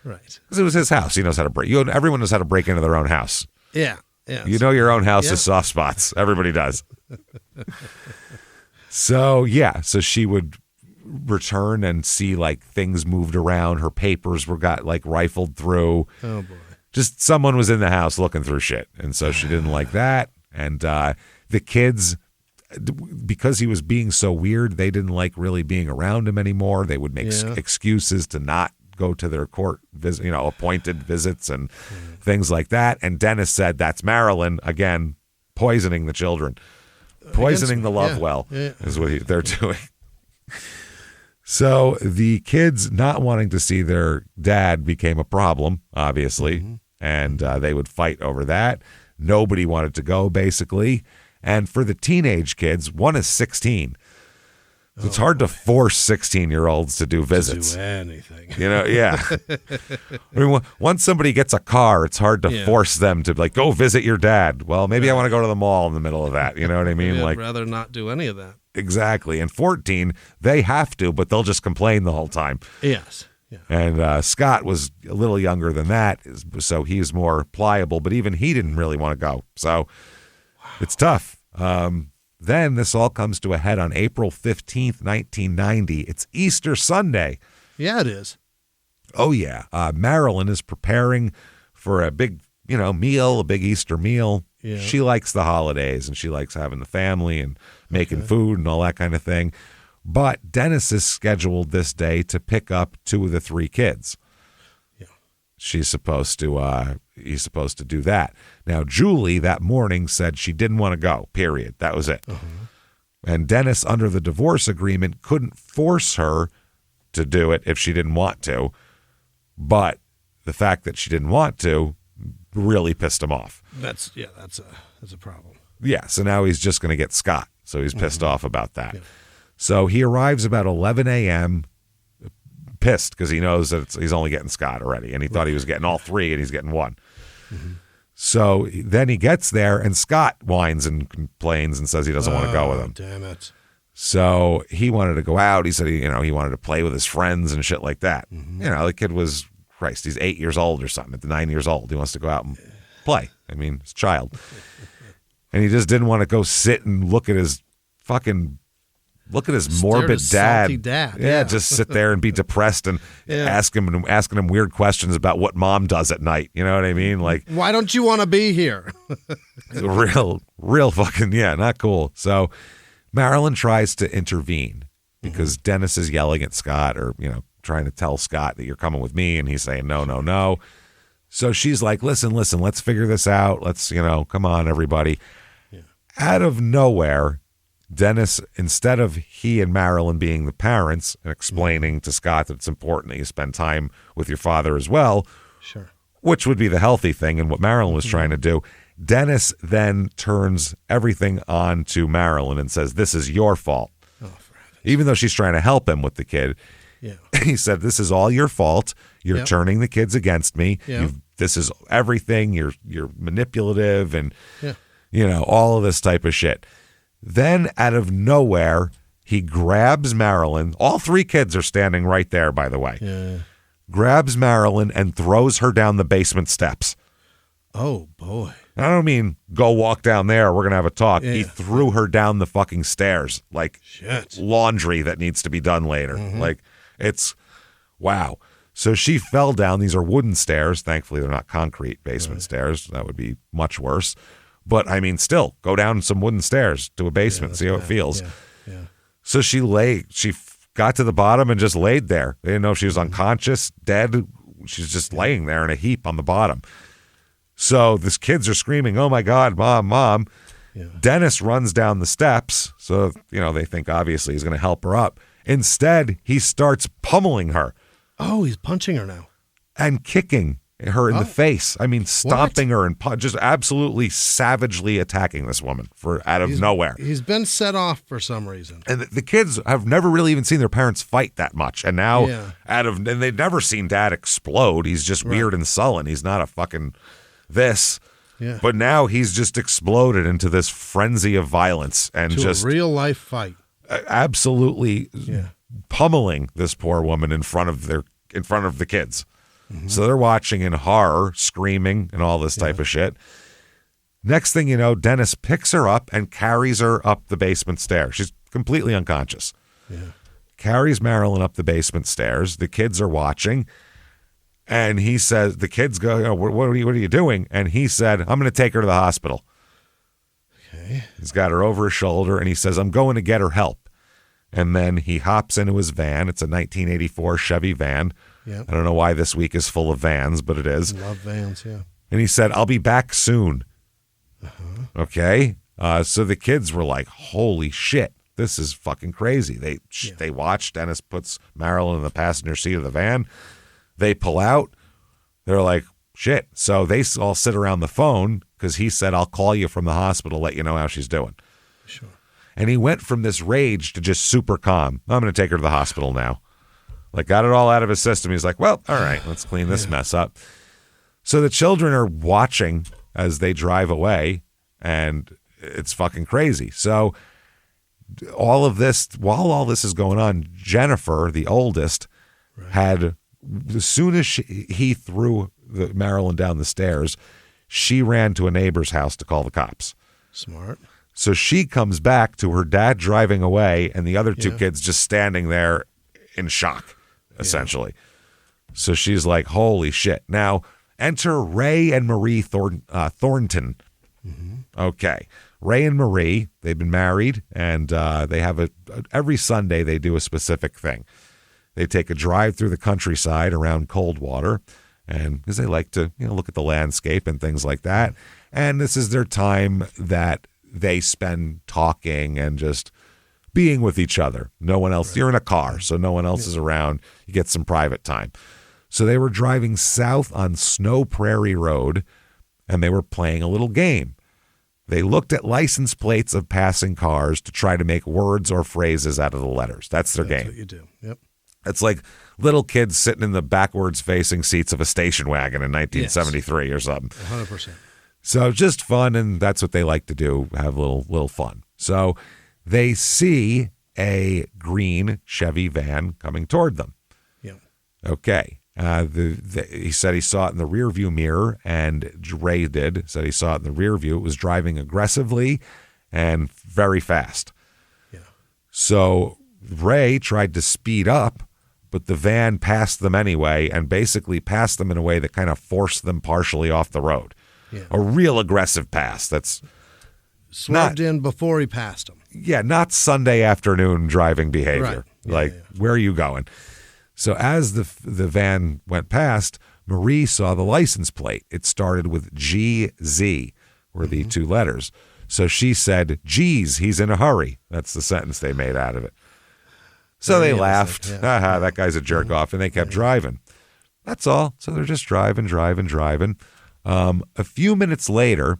Right. Because it was his house. He knows how to break. Everyone knows how to break into their own house. Yeah. Yeah. You know your own house is soft spots. Everybody does. So she would return and see like things moved around. Her papers got like rifled through. Oh boy. Just someone was in the house looking through shit. And so she didn't like that. And the kids, because he was being so weird, they didn't like really being around him anymore. They would make excuses to not go to their court visit, appointed visits and things like that. And Dennis said that's Marilyn, again, poisoning the children. Poisoning the love well is what they're doing. So the kids not wanting to see their dad became a problem, obviously, and they would fight over that. Nobody wanted to go, basically. And for the teenage kids, one is 16. So it's hard to force 16-year-olds to do visits. To do anything. I mean, once somebody gets a car, it's hard to force them to go visit your dad. Well, maybe I want to go to the mall in the middle of that. You know what I mean? I'd rather not do any of that. Exactly. And 14, they have to, but they'll just complain the whole time. Yes. Yeah. And Scott was a little younger than that, so he's more pliable, but even he didn't really want to go. So it's tough. Then this all comes to a head on April 15th, 1990. It's Easter Sunday. Yeah, it is. Oh, yeah. Marilyn is preparing for a big, meal, a big Easter meal. Yeah. She likes the holidays, and she likes having the family and making food and all that kind of thing. But Dennis is scheduled this day to pick up 2 of the 3 kids. Yeah. He's supposed to do that. Now, Julie that morning said she didn't want to go, period. That was it. And Dennis, under the divorce agreement, couldn't force her to do it if she didn't want to. But the fact that she didn't want to really pissed him off. That's a problem. Yeah, so now he's just going to get Scott. So he's pissed off about that. Yeah. So he arrives about 11 a.m., pissed because he knows that he's only getting Scott already, and he thought he was getting all 3, and he's getting 1. So then he gets there, and Scott whines and complains and says he doesn't want to go with him. Damn it. So he wanted to go out. He said he wanted to play with his friends and shit like that. The kid was, Christ, he's 8 years old or something. At 9 years old, he wants to go out and play. I mean, it's a child. And he just didn't want to go sit and look at his morbid dad. Yeah, just sit there and be depressed and asking him weird questions about what mom does at night. You know what I mean? Like, why don't you want to be here? real fucking, not cool. So Marilyn tries to intervene because Dennis is yelling at Scott or, trying to tell Scott that you're coming with me. And he's saying, no. So she's like, listen, let's figure this out. Let's, come on, everybody. Yeah. Out of nowhere, Dennis, instead of he and Marilyn being the parents and explaining to Scott that it's important that you spend time with your father as well, sure, which would be the healthy thing and what Marilyn was trying to do, Dennis then turns everything on to Marilyn and says, this is your fault. Even though she's trying to help him with the kid, he said, this is all your fault. You're turning the kids against me. This is everything. You're manipulative and, all of this type of shit. Then, out of nowhere, he grabs Marilyn. All 3 kids are standing right there, by the way. Yeah. Grabs Marilyn and throws her down the basement steps. Oh, boy. I don't mean go walk down there. We're going to have a talk. Yeah. He threw her down the fucking stairs like laundry that needs to be done later. Like, it's, wow. So she fell down. These are wooden stairs. Thankfully, they're not concrete basement stairs. That would be much worse. But, I mean, still, go down some wooden stairs to a basement, see how it feels. Yeah. So she got to the bottom and just laid there. They didn't know if she was unconscious, dead. She's just laying there in a heap on the bottom. So these kids are screaming, "Oh my God, Mom, Mom." Yeah. Dennis runs down the steps. So, they think obviously he's going to help her up. Instead, he starts pummeling her. Oh, he's punching her now. And kicking her in the face. I mean, stomping her and just absolutely savagely attacking this woman out of nowhere. He's been set off for some reason. And the kids have never really even seen their parents fight that much. And now, and they've never seen Dad explode. He's just weird and sullen. He's not a fucking this. Yeah. But now he's just exploded into this frenzy of violence and just a real life fight. Absolutely pummeling this poor woman in front of the kids. Mm-hmm. So they're watching in horror, screaming, and all this type of shit. Next thing you know, Dennis picks her up and carries her up the basement stairs. She's completely unconscious. Yeah. Carries Marilyn up the basement stairs. The kids are watching. And he says, the kids go, what are you doing? And he said, I'm going to take her to the hospital. Okay. He's got her over his shoulder, and he says, I'm going to get her help. And then he hops into his van. It's a 1984 Chevy van. Yep. I don't know why this week is full of vans, but it is. Love vans, yeah. And he said, I'll be back soon. Uh-huh. Okay? So the kids were like, holy shit, this is fucking crazy. They watch. Dennis puts Marilyn in the passenger seat of the van. They pull out. They're like, shit. So they all sit around the phone because he said, I'll call you from the hospital, let you know how she's doing. Sure. And he went from this rage to just super calm. I'm going to take her to the hospital now. Like, got it all out of his system. He's like, well, all right, let's clean this mess up. So the children are watching as they drive away, and it's fucking crazy. So while all this is going on, Jennifer, the oldest, had, as soon as he threw Marilyn down the stairs, she ran to a neighbor's house to call the cops. Smart. So she comes back to her dad driving away and the other two kids just standing there in shock, essentially. So she's like, holy shit. Now, enter Ray and Marie Thornton. Mm-hmm. Okay. Ray and Marie, they've been married, and they have every Sunday they do a specific thing. They take a drive through the countryside around Coldwater, and because they like to look at the landscape and things like that. And this is their time that they spend talking and just being with each other. No one else. Right. You're in a car, so no one else is around. You get some private time. So they were driving south on Snow Prairie Road, and they were playing a little game. They looked at license plates of passing cars to try to make words or phrases out of the letters. That's their game. That's what you do. Yep. It's like little kids sitting in the backwards-facing seats of a station wagon in 1973 or something. 100%. So just fun, and that's what they like to do, have a little fun. So they see a green Chevy van coming toward them. Yeah. Okay. He said he saw it in the rearview mirror, and Ray said he saw it in the rear view. It was driving aggressively and very fast. Yeah. So Ray tried to speed up, but the van passed them anyway, and basically passed them in a way that kind of forced them partially off the road. Yeah. A real aggressive pass. That's swerved in before he passed him. Yeah, not Sunday afternoon driving behavior. Right. Where are you going? So as the van went past, Marie saw the license plate. It started with GZ, were the two letters. So she said, geez, he's in a hurry. That's the sentence they made out of it. So they laughed. Haha, that guy's a jerk off, and they kept driving. That's all. So they're just driving. A few minutes later,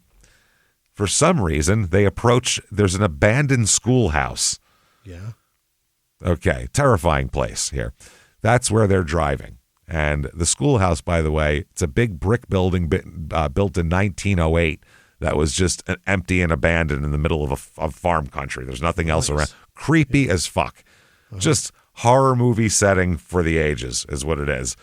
for some reason, they approach, there's an abandoned schoolhouse. Yeah. Okay, terrifying place here. That's where they're driving. And the schoolhouse, by the way, it's a big brick building built in 1908 that was just empty and abandoned in the middle of farm country. There's nothing else around. Creepy as fuck. Just horror movie setting for the ages is what it is.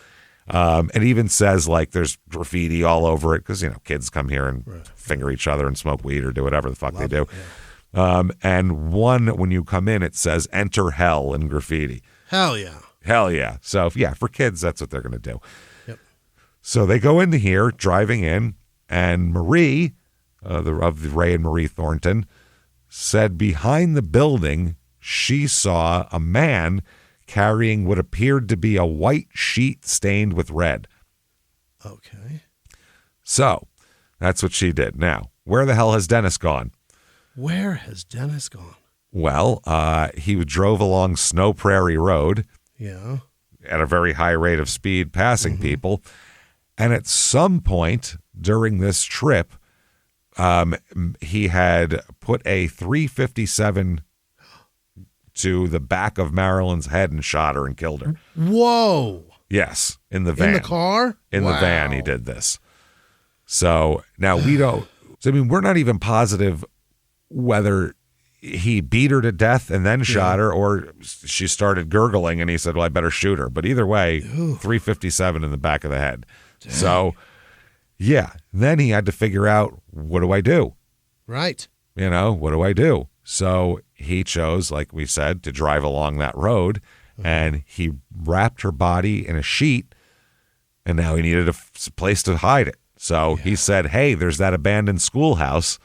It even says like there's graffiti all over it because, kids come here and finger each other and smoke weed or do whatever the fuck they do. And when you come in, it says enter hell in graffiti. Hell yeah. Hell yeah. So, for kids, that's what they're going to do. Yep. So they go into here, driving in, and Marie, of the Ray and Marie Thornton, said behind the building, she saw a man carrying what appeared to be a white sheet stained with red. Okay. So that's what she did. Now, where the hell has Dennis gone? Where has Dennis gone? Well, he drove along Snow Prairie Road. Yeah. At a very high rate of speed, passing people. And at some point during this trip, he had put a .357 to the back of Marilyn's head and shot her and killed her. Whoa. Yes, in the van. In the car? In the van, he did this. So now we don't, we're not even positive whether he beat her to death and then shot her, or she started gurgling and he said, well, I better shoot her. But either way, .357 in the back of the head. Dang. So, yeah. Then he had to figure out, what do I do? Right. What do I do? So he chose, like we said, to drive along that road, and he wrapped her body in a sheet, and now he needed a place to hide it. So he said, hey, there's that abandoned schoolhouse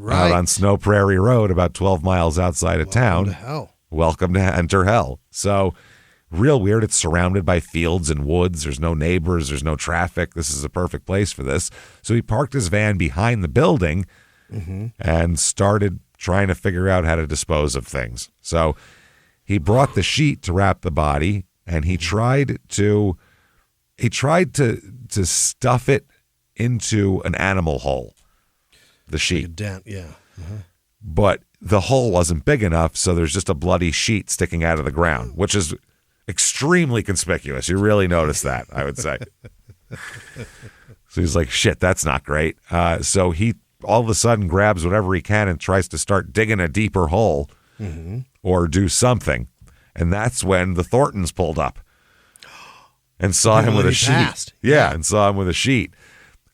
out on Snow Prairie Road, about 12 miles outside of town. Welcome to hell. Welcome to enter hell. So real weird. It's surrounded by fields and woods. There's no neighbors. There's no traffic. This is a perfect place for this. So he parked his van behind the building and started trying to figure out how to dispose of things. So he brought the sheet to wrap the body, and he tried to stuff it into an animal hole. The sheet. Like a dent, yeah. But the hole wasn't big enough, so there's just a bloody sheet sticking out of the ground, which is extremely conspicuous. You really notice that, I would say. So he's like, shit, that's not great. So he all of a sudden grabs whatever he can and tries to start digging a deeper hole or do something. And that's when the Thorntons pulled up and saw him with a sheet. Yeah, and saw him with a sheet.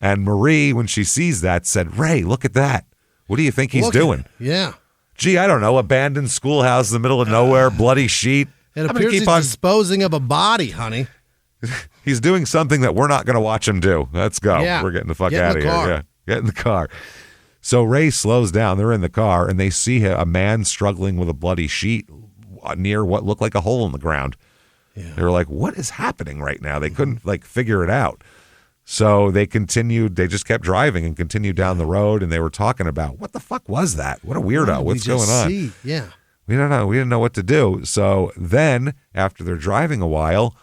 And Marie, when she sees that, said, Ray, look at that. What do you think he's doing? Yeah. Gee, I don't know. Abandoned schoolhouse in the middle of nowhere, bloody sheet. It appears he's disposing of a body, honey. He's doing something that we're not going to watch him do. Let's go. Yeah. We're getting the fuck out of here. Yeah. Get in the car. So Ray slows down. They're in the car, and they see a man struggling with a bloody sheet near what looked like a hole in the ground. Yeah. They were like, what is happening right now? They couldn't figure it out. So they just kept driving and continued down the road, and they were talking about, what the fuck was that? What a weirdo. What's going on? Yeah. We don't know. We didn't know what to do. So then, after they're driving a while,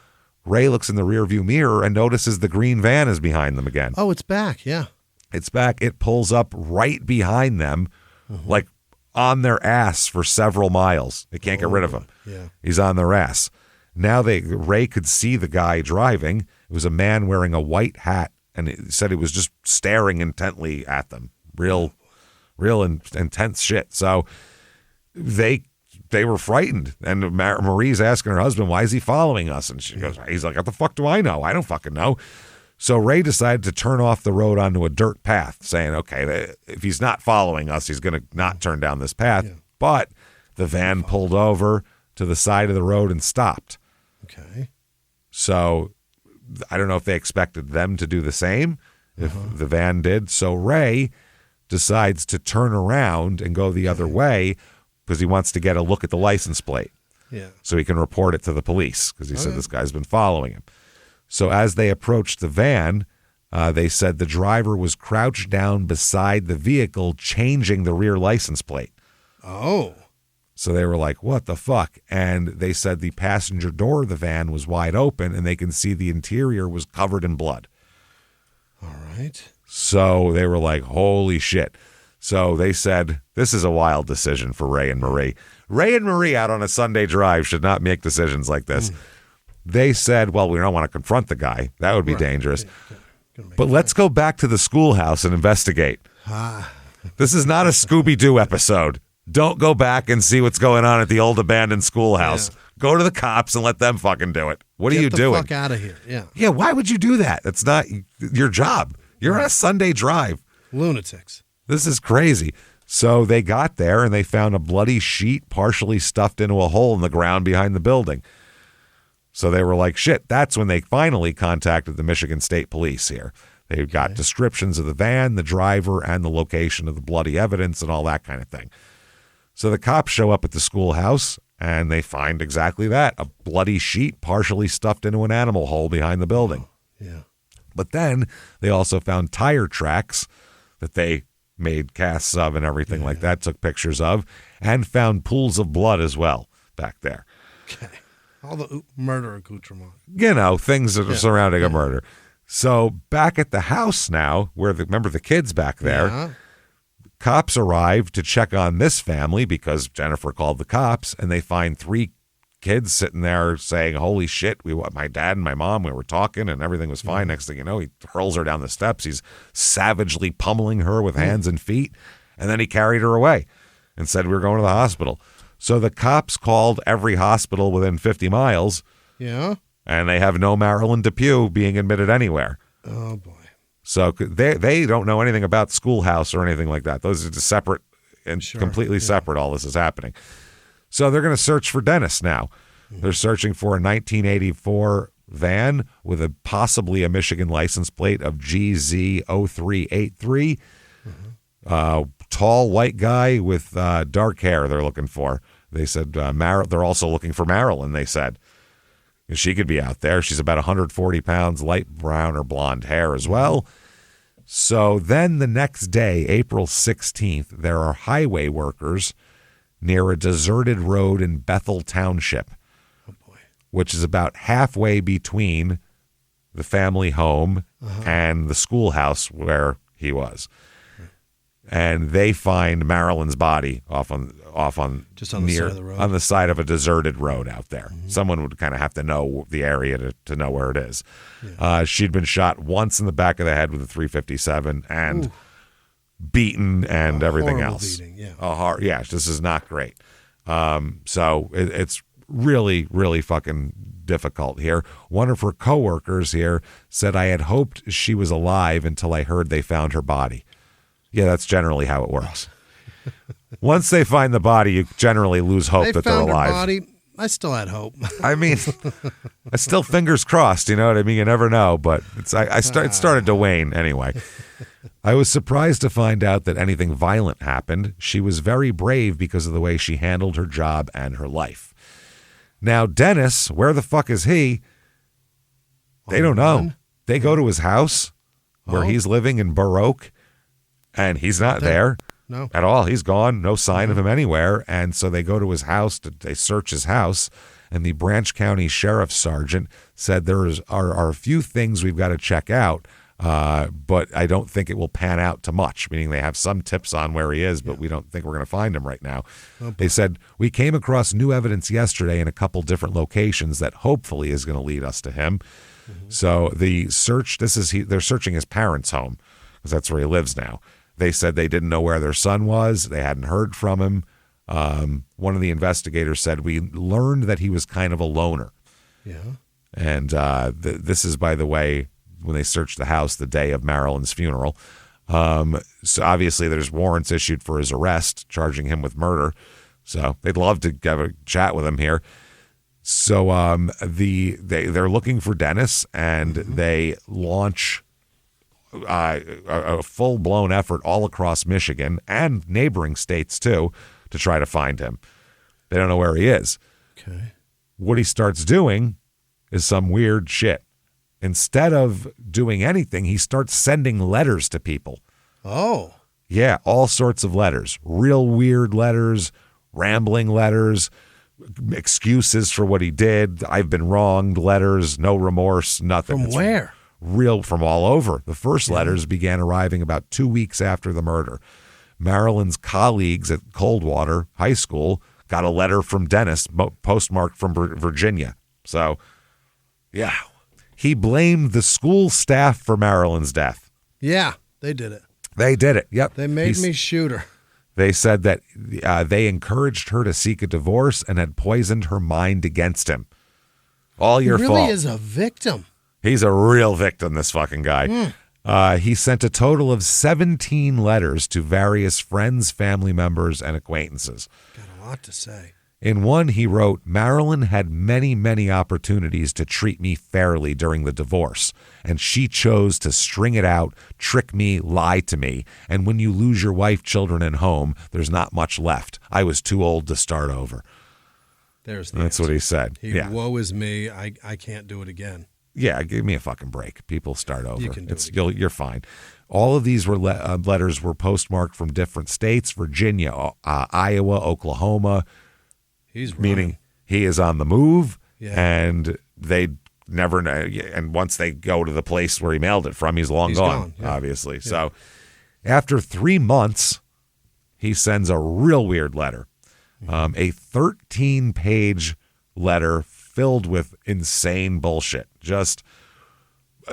Ray looks in the rearview mirror and notices the green van is behind them again. Oh, it's back. Yeah. It's back. It pulls up right behind them, like on their ass for several miles. They can't get rid of him. Yeah. He's on their ass. Now Ray could see the guy driving. It was a man wearing a white hat, and it said he was just staring intently at them. Real intense shit. So they were frightened, and Marie's asking her husband, why is he following us? And he's like, what the fuck do I know? I don't fucking know. So Ray decided to turn off the road onto a dirt path, saying, okay, if he's not following us, he's going to not turn down this path. Yeah. But the van pulled over to the side of the road and stopped. Okay. So I don't know if they expected them to do the same, if the van did. So Ray decides to turn around and go the other way because he wants to get a look at the license plate. Yeah. So he can report it to the police because he said this guy's been following him. So as they approached the van, they said the driver was crouched down beside the vehicle, changing the rear license plate. Oh. So they were like, what the fuck? And they said the passenger door of the van was wide open, and they can see the interior was covered in blood. All right. So they were like, holy shit. So they said, this is a wild decision for Ray and Marie. Ray and Marie out on a Sunday drive should not make decisions like this. They said, well, we don't want to confront the guy. That would be dangerous. But let's go back to the schoolhouse and investigate. This is not a Scooby-Doo episode. Don't go back and see what's going on at the old abandoned schoolhouse. Yeah. Go to the cops and let them fucking do it. What are you doing? Get the fuck out of here. Yeah. Yeah, why would you do that? That's not your job. You're on a Sunday drive. Lunatics. This is crazy. So they got there and they found a bloody sheet partially stuffed into a hole in the ground behind the building. So they were like, shit, that's when they finally contacted the Michigan State Police here. They got descriptions of the van, the driver, and the location of the bloody evidence and all that kind of thing. So the cops show up at the schoolhouse, and they find exactly that, a bloody sheet partially stuffed into an animal hole behind the building. Yeah. But then they also found tire tracks that they made casts of and everything like that, took pictures of, and found pools of blood as well back there. Okay. All the murder accoutrement. You know, things that are surrounding a murder. So back at the house now, remember the kids back there, cops arrived to check on this family because Jennifer called the cops, and they find 3 kids sitting there saying, holy shit, my dad and my mom, we were talking and everything was fine. Next thing you know, he hurls her down the steps. He's savagely pummeling her with hands and feet. And then he carried her away and said, we're going to the hospital. So the cops called every hospital within 50 miles. Yeah. And they have no Marilyn Depew being admitted anywhere. Oh, boy. So they don't know anything about the schoolhouse or anything like that. Those are just separate and completely separate. All this is happening. So they're going to search for Dennis now. They're searching for a 1984 van with possibly a Michigan license plate of GZ0383. Tall white guy with dark hair they're looking for. They said they're also looking for Marilyn, they said. She could be out there. She's about 140 pounds, light brown or blonde hair as well. So then the next day, April 16th, there are highway workers near a deserted road in Bethel Township, which is about halfway between the family home and the schoolhouse where he was. And they find Marilyn's body off on just on the side of the road, on the side of a deserted road out there. Someone would kind of have to know the area to know where it is. She'd been shot once in the back of the head with a .357 and beaten and everything else. Beating, This is not great. So it's really, really fucking difficult here. One of her coworkers here said, I had hoped she was alive until I heard they found her body. Yeah, that's generally how it works. Once they find the body, you generally lose hope that they're alive. Her body. I still had hope. I mean, I still fingers crossed, you know what I mean? You never know, but it started to wane anyway. I was surprised to find out that anything violent happened. She was very brave because of the way she handled her job and her life. Now, Dennis, where the fuck is he? They don't know. They go to his house where he's living in Burr Oak, and he's not there. No. At all. He's gone. No sign of him anywhere. And so they go to his house. They search his house. And the Branch County Sheriff's Sergeant said there are a few things we've got to check out, but I don't think it will pan out to much, meaning they have some tips on where he is, but we don't think we're going to find him right now. They said, we came across new evidence yesterday in a couple different locations that hopefully is going to lead us to him. So the search, they're searching his parents' home because that's where he lives now. They said they didn't know where their son was. They hadn't heard from him. One of the investigators said, we learned that he was kind of a loner. Yeah. And this is, by the way, when they searched the house the day of Marilyn's funeral. So obviously there's warrants issued for his arrest, charging him with murder. So they'd love to have a chat with him here. So they're looking for Dennis, and they launch a full-blown effort all across Michigan and neighboring states, too, to try to find him. They don't know where he is. Okay. What he starts doing is some weird shit. Instead of doing anything, he starts sending letters to people. Oh. Yeah, all sorts of letters. Real weird letters, rambling letters, excuses for what he did. I've been wronged letters, no remorse, nothing. From where? From all over. The first letters began arriving about 2 weeks after the murder. Marilyn's colleagues at Coldwater High School got a letter from Dennis, postmarked from Virginia. So, yeah. He blamed the school staff for Marilyn's death. Yeah, they did it. They did it, yep. They made me shoot her. They said that they encouraged her to seek a divorce and had poisoned her mind against him. All your fault. He really is a victim. He's a real victim, this fucking guy. He sent a total of 17 letters to various friends, family members, and acquaintances. Got a lot to say. In one, he wrote, Marilyn had many, many opportunities to treat me fairly during the divorce, and she chose to string it out, trick me, lie to me, and when you lose your wife, children, and home, there's not much left. I was too old to start over. That's what he said. Woe is me. I can't do it again. Yeah, give me a fucking break. People start over. You can do it again. You're fine. All of these were letters were postmarked from different states: Virginia, Iowa, Oklahoma. He's running. Meaning he is on the move, Yeah. and they never know. And once they go to the place where he mailed it from, he's gone. Yeah. Obviously. Yeah. So after 3 months, he sends a real weird letter, a 13-page letter filled with insane bullshit, just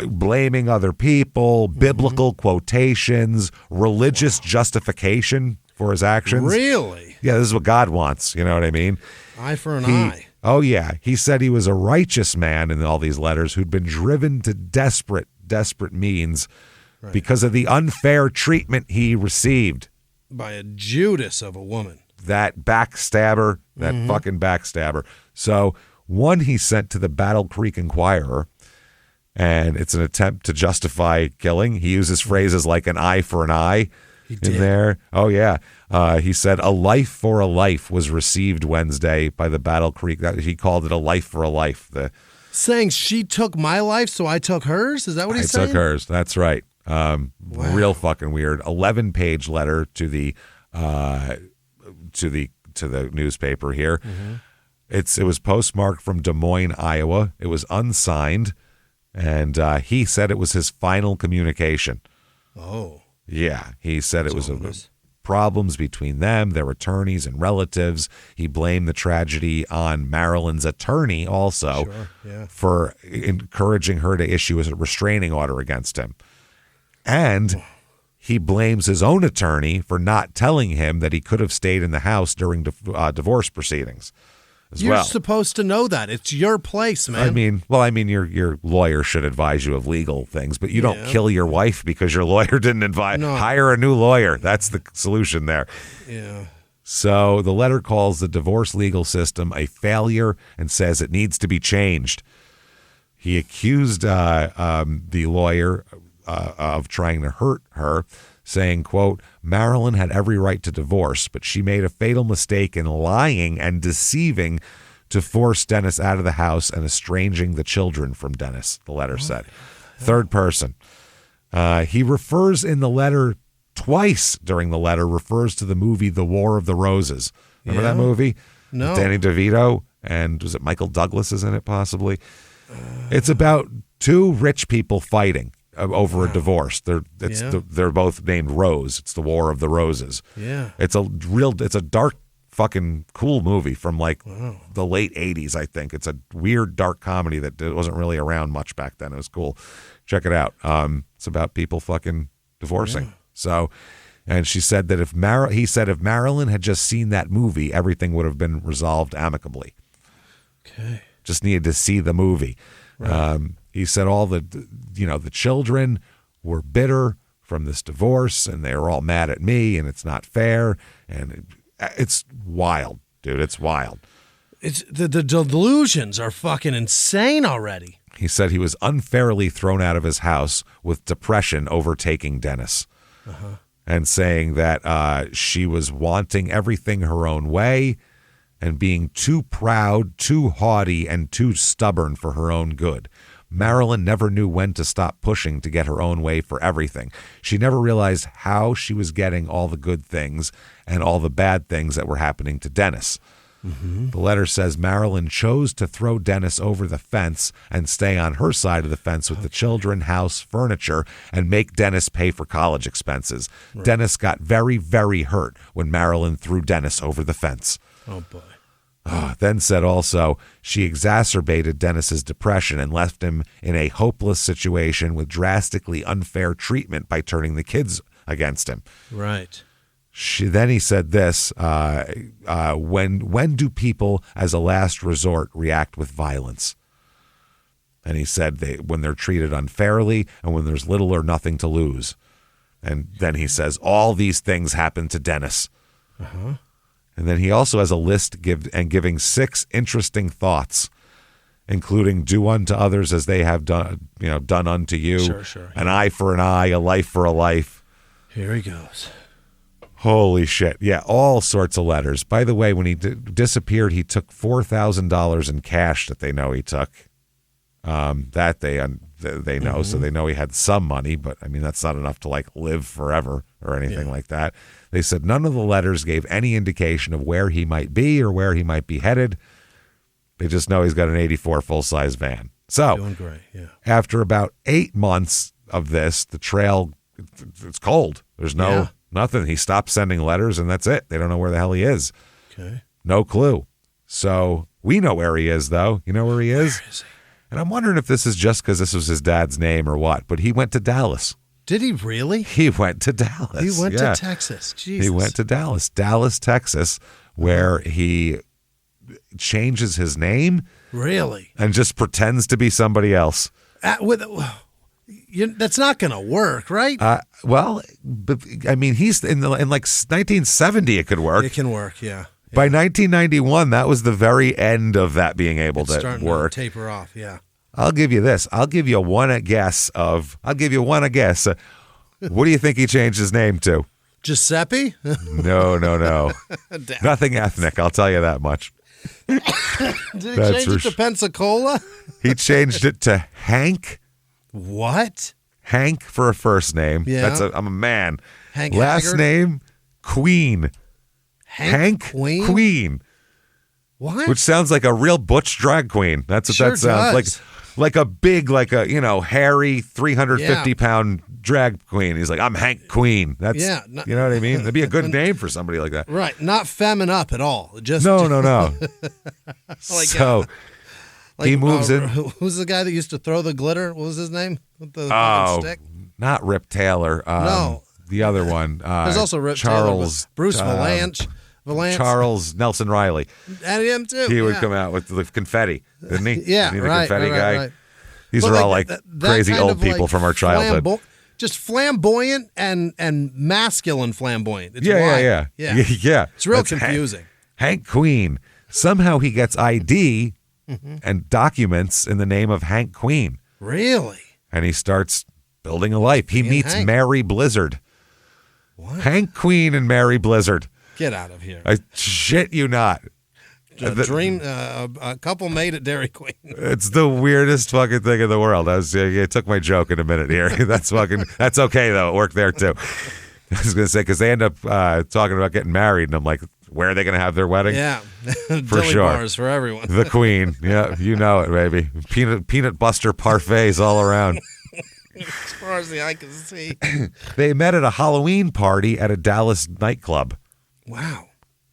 blaming other people, biblical quotations, religious justification for his actions. Really? Yeah, this is what God wants. You know what I mean? Eye for an eye. Oh, yeah. He said he was a righteous man in all these letters who'd been driven to desperate means because of the unfair treatment he received. By a Judas of a woman. That backstabber, that fucking backstabber. So one he sent to the Battle Creek Inquirer, and it's an attempt to justify killing. He uses phrases like an eye for an eye. He did. In there. Oh, yeah. He said a life for a life was received Wednesday by the Battle Creek. He called it a life for a life. Saying she took my life, so I took hers? Is that what he's saying? I took hers. That's right. Real fucking weird. 11-page letter to the newspaper here. It was postmarked from Des Moines, Iowa. It was unsigned, and he said it was his final communication. Oh. Yeah, he said it was problems between them, their attorneys, and relatives. He blamed the tragedy on Marilyn's attorney also for encouraging her to issue a restraining order against him. And he blames his own attorney for not telling him that he could have stayed in the house during divorce proceedings. You're supposed to know that. It's your place, man. I mean, your lawyer should advise you of legal things, but you don't kill your wife because your lawyer didn't advise. No. Hire a new lawyer. That's the solution there. Yeah. So the letter calls the divorce legal system a failure and says it needs to be changed. He accused the lawyer of trying to hurt her, saying, quote, Marilyn had every right to divorce, but she made a fatal mistake in lying and deceiving to force Dennis out of the house and estranging the children from Dennis, the letter said. Third person. He refers in the letter twice during the letter, refers to the movie The War of the Roses. Remember that movie? No. With Danny DeVito, and was it Michael Douglas is in it possibly? It's about two rich people fighting over a divorce. They're both named Rose. It's The War of the Roses. Yeah. It's a dark fucking cool movie from the late 80s, I think. It's a weird dark comedy that wasn't really around much back then. It was cool. Check it out. It's about people fucking divorcing. Yeah. So, and she said that if Marilyn had just seen that movie, everything would have been resolved amicably. Okay. Just needed to see the movie. Right. He said all the children were bitter from this divorce, and they were all mad at me, and it's not fair, and it's wild, dude. It's wild. It's the delusions are fucking insane already. He said he was unfairly thrown out of his house with depression overtaking Dennis, and saying that she was wanting everything her own way and being too proud, too haughty, and too stubborn for her own good. Marilyn never knew when to stop pushing to get her own way for everything. She never realized how she was getting all the good things and all the bad things that were happening to Dennis. The letter says Marilyn chose to throw Dennis over the fence and stay on her side of the fence with the children, house, furniture, and make Dennis pay for college expenses. Right. Dennis got very, very hurt when Marilyn threw Dennis over the fence. Oh, boy. Then said also, she exacerbated Dennis's depression and left him in a hopeless situation with drastically unfair treatment by turning the kids against him. Right. Then he said this, when do people as a last resort react with violence? And he said when they're treated unfairly and when there's little or nothing to lose. And then he says all these things happened to Dennis. And then he also has a list giving 6 interesting thoughts, including do unto others as they have done unto you. Sure. An eye for an eye, a life for a life. Here he goes. Holy shit. Yeah, all sorts of letters. By the way, when he disappeared, he took $4,000 in cash that they know he took. That they know, so they know he had some money, but I mean, that's not enough to like live forever or anything like that. They said none of the letters gave any indication of where he might be or where he might be headed. They just know he's got an 84 full-size van. So, doing great, yeah. After about 8 months of this, the trail, it's cold. There's nothing. He stopped sending letters, and that's it. They don't know where the hell he is. Okay. No clue. So we know where he is, though. You know where he is? Where is he? And I'm wondering if this is just because this was his dad's name or what, but he went to Dallas. Did he really? He went to Dallas. He went to Texas. Jesus. He went to Dallas, Texas, where he changes his name. Really? And just pretends to be somebody else. That's not going to work, right? Well, but, I mean, he's in like 1970, it could work. It can work, yeah. By 1991, that was the very end of that being able to work. To taper off, yeah. I'll give you this. I'll give you one a guess. What do you think he changed his name to? Giuseppe? No. Nothing ethnic, I'll tell you that much. Did he change it to Pensacola? He changed it to Hank. What? Hank for a first name. Yeah. I'm a man. Hank Last Haggard? name, Queen. Hank Queen. What? Which sounds like a real butch drag queen. That's what Sure that sounds does. like a big, hairy 350-pound drag queen. He's like, I'm Hank Queen. That's you know what I mean? That'd be a good name for somebody like that. Right. Not femming up at all. Just No. So he moves in. Who's the guy that used to throw the glitter? What was his name? With the fucking stick? Not Rip Taylor. No. The other one. There's also Rip Charles Taylor, Bruce Valanche. Charles Nelson Riley. And him too. He would come out with the confetti, didn't he? Yeah, Isn't he the right. confetti guy. Right. These are all like crazy old people from our childhood. Just flamboyant and masculine flamboyant. It's Yeah. It's real That's confusing. Hank Queen. Somehow he gets ID and documents in the name of Hank Queen. Really? And he starts building a life. He meets Hank. Mary Blizzard. What? Hank Queen and Mary Blizzard. Get out of here. I shit you not. A couple made at Dairy Queen. It's the weirdest fucking thing in the world. It took my joke in a minute here. That's okay though. It worked there too. I was gonna say because they end up talking about getting married, and I'm like, where are they gonna have their wedding? Yeah, for sure. Bars for everyone. The Queen. Yeah, you know it, baby. Peanut buster parfaits all around. As far as the eye can see. They met at a Halloween party at a Dallas nightclub. Wow.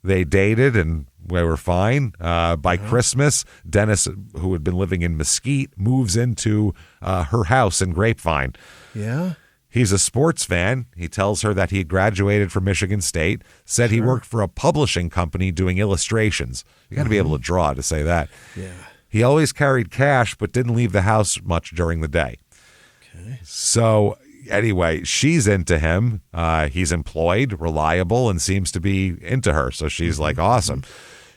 They dated and they were fine. By Christmas, Dennis, who had been living in Mesquite, moves into her house in Grapevine. Yeah. He's a sports fan. He tells her that he had graduated from Michigan State, said he worked for a publishing company doing illustrations. You got to be able to draw to say that. Yeah. He always carried cash, but didn't leave the house much during the day. Okay. So anyway, she's into him. He's employed, reliable, and seems to be into her. So she's like, awesome.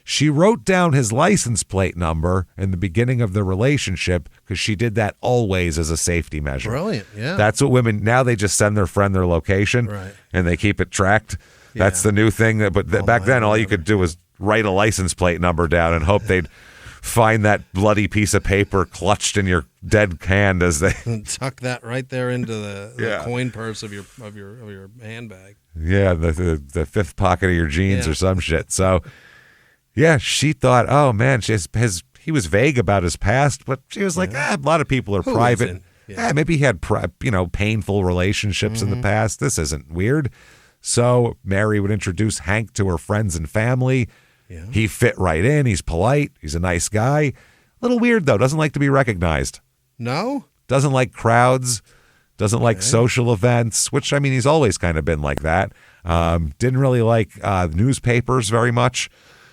She wrote down his license plate number in the beginning of the relationship because she did that always as a safety measure. Brilliant, yeah. That's what women, now they just send their friend their location and they keep it tracked. Yeah. That's the new thing. But back then, all you could do was write a license plate number down and hope they'd find that bloody piece of paper clutched in your dead hand as they tuck that right there into the coin purse of your handbag. Yeah, the fifth pocket of your jeans or some shit. So, yeah, she thought, oh man, he was vague about his past, but she was like, a lot of people are private. Maybe he had painful relationships in the past. This isn't weird. So Mary would introduce Hank to her friends and family. Yeah. He fit right in. He's polite. He's a nice guy. A little weird, though. Doesn't like to be recognized. No? Doesn't like crowds. Doesn't like social events, which, I mean, he's always kind of been like that. Didn't really like newspapers very much.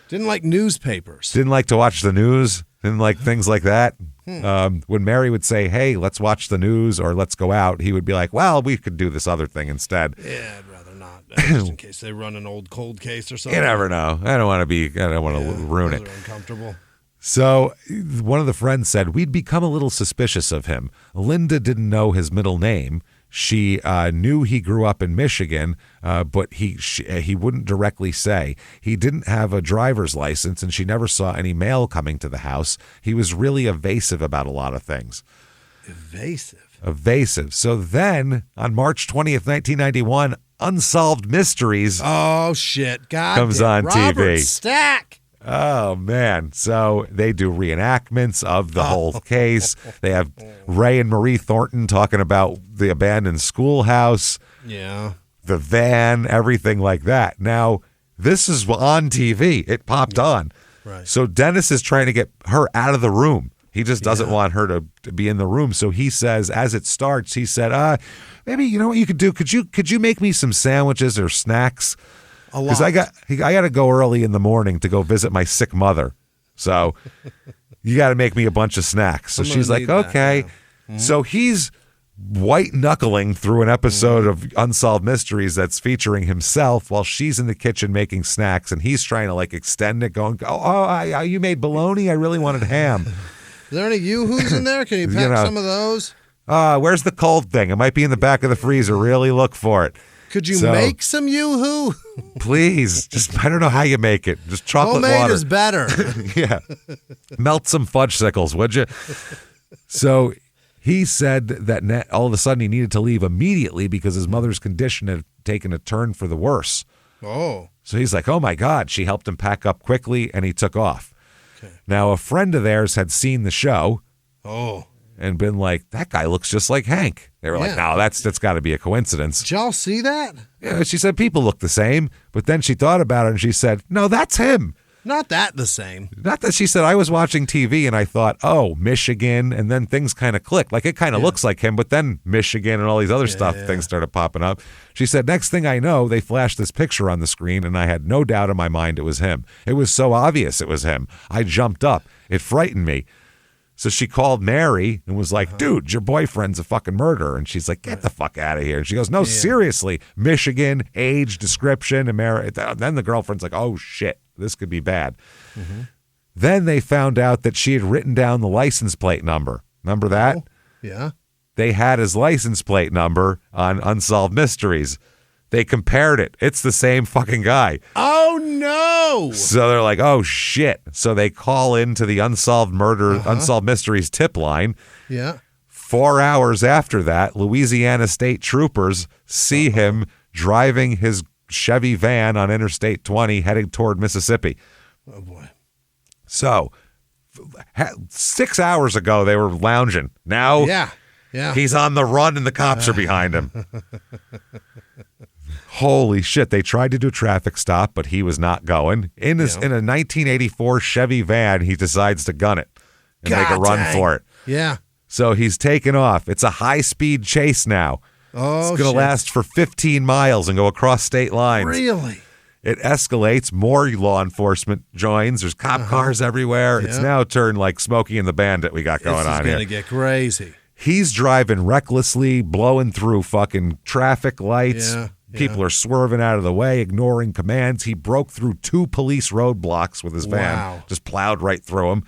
Didn't like newspapers. Didn't like to watch the news. Didn't like things like that. When Mary would say, hey, let's watch the news or let's go out, he would be like, well, we could do this other thing instead. Yeah, I'd rather not. just in case they run an old cold case or something. You never know. I don't want to ruin it. Those are uncomfortable. So one of the friends said, we'd become a little suspicious of him. Linda didn't know his middle name. She knew he grew up in Michigan, but he wouldn't directly say. He didn't have a driver's license, and she never saw any mail coming to the house. He was really evasive about a lot of things. Evasive. So then, on March 20th, 1991, Unsolved Mysteries comes on Robert TV. Stack. Oh, man. So they do reenactments of the whole case. They have Ray and Marie Thornton talking about the abandoned schoolhouse, the van, everything like that. Now, this is on TV. It popped on. Right. So Dennis is trying to get her out of the room. He just doesn't want her to be in the room. So he says, as it starts, he said, maybe you know what you could do? Could you make me some sandwiches or snacks? Because I got to go early in the morning to go visit my sick mother. So you got to make me a bunch of snacks. So she's like, okay. So he's white knuckling through an episode of Unsolved Mysteries that's featuring himself while she's in the kitchen making snacks, and he's trying to like extend it, going, you made bologna? I really wanted ham. Is there any Yoo-Hoos in there? Can you pack some of those? Where's the cold thing? It might be in the back of the freezer. Really look for it. Could you make some Yoo-Hoo? Please. Just, I don't know how you make it. Just chocolate Homemade water. is better. Yeah. Melt some fudgesicles, would you? So he said that all of a sudden he needed to leave immediately because his mother's condition had taken a turn for the worse. Oh. So he's like, oh, my God. She helped him pack up quickly, and he took off. Okay. Now, a friend of theirs had seen the show. Oh. And been like, that guy looks just like Hank. They were like, no, that's got to be a coincidence. Did y'all see that? Yeah, she said people look the same, but then she thought about it and she said, no, that's him. Not that the same. Not that. She said, I was watching TV and I thought, oh, Michigan, and then things kind of clicked. Like it kind of looks like him, but then Michigan and all these other things started popping up. She said, next thing I know, they flashed this picture on the screen and I had no doubt in my mind it was him. It was so obvious it was him. I jumped up. It frightened me. So she called Mary and was like, dude, your boyfriend's a fucking murderer. And she's like, get the fuck out of here. And she goes, no, seriously, Michigan, age, description. And then the girlfriend's like, oh, shit, this could be bad. Mm-hmm. Then they found out that she had written down the license plate number. Remember that? Oh, yeah. They had his license plate number on Unsolved Mysteries. They compared it. It's the same fucking guy. Oh, no. So they're like, oh, shit. So they call into the Unsolved Mysteries tip line. Yeah. 4 hours after that, Louisiana State Troopers see him driving his Chevy van on Interstate 20 heading toward Mississippi. Oh, boy. So 6 hours ago, they were lounging. Now he's on the run and the cops are behind him. Holy shit, they tried to do a traffic stop, but he was not going. In a 1984 Chevy van, he decides to gun it and make a run for it. Yeah. So he's taken off. It's a high-speed chase now. Oh, it's going to last for 15 miles and go across state lines. Really? It escalates. More law enforcement joins. There's cop cars everywhere. Yeah. It's now turned like Smokey and the Bandit we got going on here. It's going to get crazy. He's driving recklessly, blowing through fucking traffic lights. Yeah. People are swerving out of the way, ignoring commands. He broke through 2 police roadblocks with his van, just plowed right through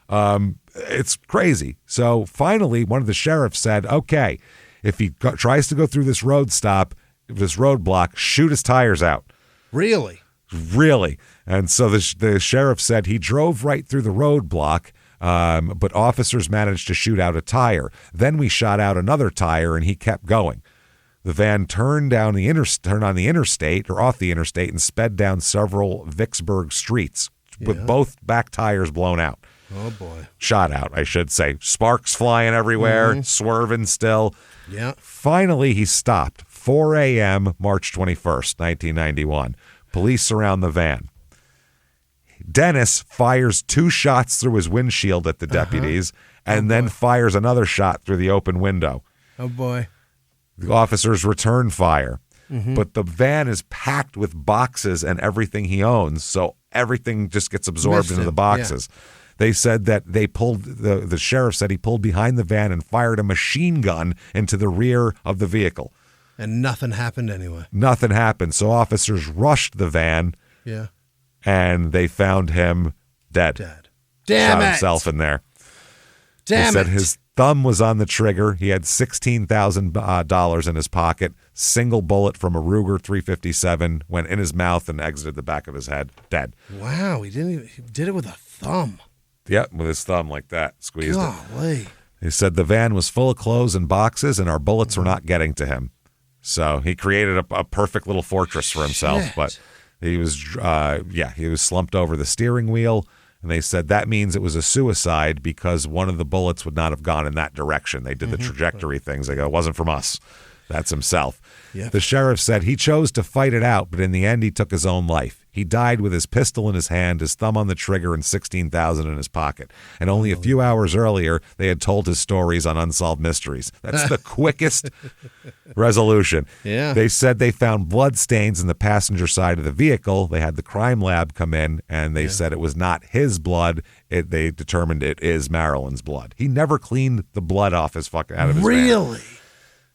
them. It's crazy. So finally, one of the sheriffs said, okay, if he tries to go through this roadblock, shoot his tires out. Really? Really. And so the sheriff said he drove right through the roadblock, but officers managed to shoot out a tire. Then we shot out another tire, and he kept going. The van turned on the interstate and sped down several Vicksburg streets with both back tires blown out. Oh, boy. Shot out, I should say. Sparks flying everywhere, swerving still. Yeah. Finally, he stopped. 4 a.m., March 21st, 1991. Police surround the van. Dennis fires 2 shots through his windshield at the deputies and then fires another shot through the open window. Oh, boy. The officers return fire, but the van is packed with boxes and everything he owns, so everything just gets absorbed into the boxes. Yeah. They said that they pulled, the sheriff said he pulled behind the van and fired a machine gun into the rear of the vehicle. And nothing happened anyway. Nothing happened. So officers rushed the van. Yeah. And they found him dead. Damn Shot it. himself in there. Damn He said it. his thumb was on the trigger. He had $16,000 in his pocket. Single bullet from a Ruger 357 went in his mouth and exited the back of his head. Dead. Wow, he did it with a thumb. Yep, with his thumb like that. Squeezed it. Golly. He said the van was full of clothes and boxes, and our bullets were not getting to him. So he created a perfect little fortress for himself. Shit. But he was, he was slumped over the steering wheel. And they said that means it was a suicide because one of the bullets would not have gone in that direction. They did the trajectory things. They go, it wasn't from us. That's himself. Yep. The sheriff said he chose to fight it out, but in the end, he took his own life. He died with his pistol in his hand, his thumb on the trigger, and $16,000 in his pocket. And only a few hours earlier, they had told his stories on Unsolved Mysteries. That's the quickest resolution. Yeah. They said they found blood stains in the passenger side of the vehicle. They had the crime lab come in, and they said it was not his blood. They determined it is Marilyn's blood. He never cleaned the blood off his out of his van. Really?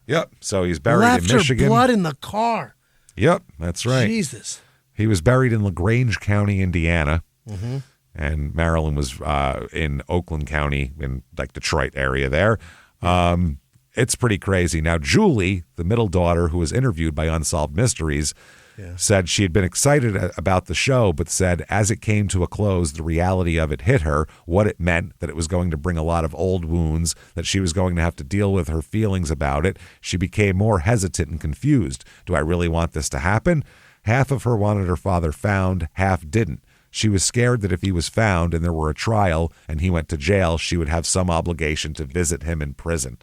Yep. So he's buried Left in Michigan. her blood in the car. Yep, that's right. Jesus. He was buried in LaGrange County, Indiana, and Marilyn was in Oakland County, in like Detroit area there. It's pretty crazy. Now, Julie, the middle daughter who was interviewed by Unsolved Mysteries, said she had been excited about the show, but said as it came to a close, the reality of it hit her, what it meant, that it was going to bring a lot of old wounds, that she was going to have to deal with her feelings about it. She became more hesitant and confused. Do I really want this to happen? Half of her wanted her father found, half didn't. She was scared that if he was found and there were a trial and he went to jail, she would have some obligation to visit him in prison.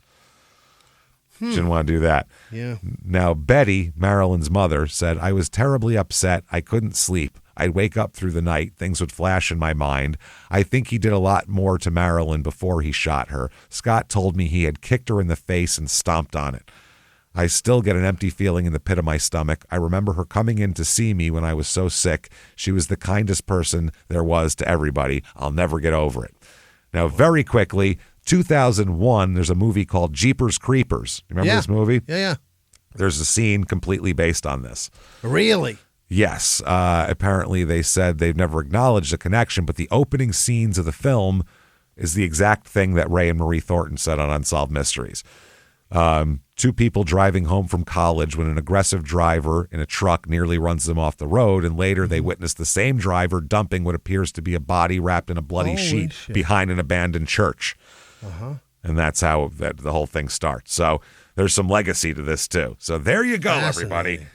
She didn't want to do that. Yeah. Now, Betty, Marilyn's mother, said, I was terribly upset. I couldn't sleep. I'd wake up through the night. Things would flash in my mind. I think he did a lot more to Marilyn before he shot her. Scott told me he had kicked her in the face and stomped on it. I still get an empty feeling in the pit of my stomach. I remember her coming in to see me when I was so sick. She was the kindest person there was to everybody. I'll never get over it. Now, very quickly, 2001, there's a movie called Jeepers Creepers. Remember this movie? Yeah. There's a scene completely based on this. Really? Yes. Apparently, they said they've never acknowledged a connection, but the opening scenes of the film is the exact thing that Ray and Marie Thornton said on Unsolved Mysteries. Two people driving home from college when an aggressive driver in a truck nearly runs them off the road, and later they witness the same driver dumping what appears to be a body wrapped in a bloody sheet behind an abandoned church. And that's how the whole thing starts. So there's some legacy to this too. So there you go, everybody.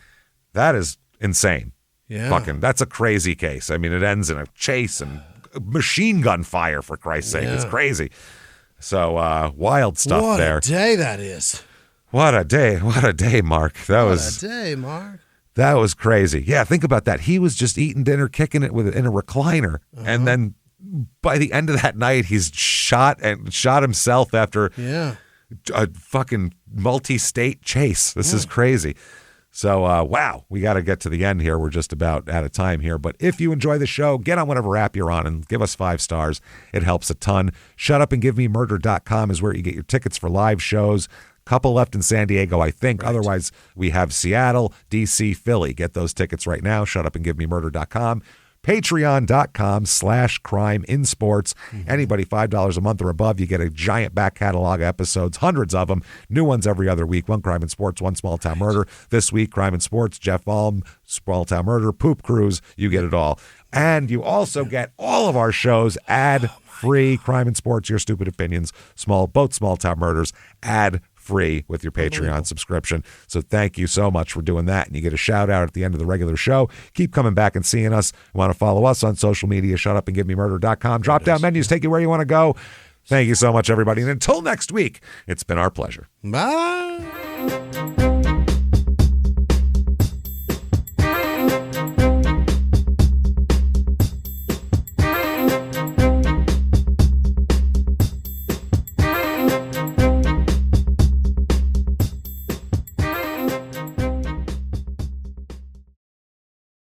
That is insane. Yeah. That's a crazy case. I mean, it ends in a chase and machine gun fire, for Christ's sake. It's crazy. So wild stuff there. What a day that is. What a day, Mark. What a day, Mark. That was crazy. Yeah, think about that. He was just eating dinner, kicking it in a recliner, and then by the end of that night, he's shot himself after a fucking multi-state chase. This is crazy. So, wow, we got to get to the end here. We're just about out of time here. But if you enjoy the show, get on whatever app you're on and give us 5 stars. It helps a ton. ShutUpAndGiveMeMurder.com is where you get your tickets for live shows. Couple left in San Diego, I think. Right. Otherwise, we have Seattle, D.C., Philly. Get those tickets right now. ShutUpAndGiveMeMurder.com. Patreon.com/CrimeInSports. Anybody $5 a month or above, you get a giant back catalog of episodes, hundreds of them, new ones every other week. One Crime and Sports, one Small Town Murder. This week, Crime and Sports, Jeff Alm, Small Town Murder, Poop Cruise. You get it all. And you also get all of our shows ad-free. Crime and Sports, Your Stupid Opinions, both Small Town Murders, ad-free with your Patreon subscription. So thank you so much for doing that. And you get a shout out at the end of the regular show. Keep coming back and seeing us. You want to follow us on social media, ShutUpAndGiveMeMurder.com. Drop down menus, take you where you want to go. Thank you so much, everybody. And until next week, it's been our pleasure. Bye.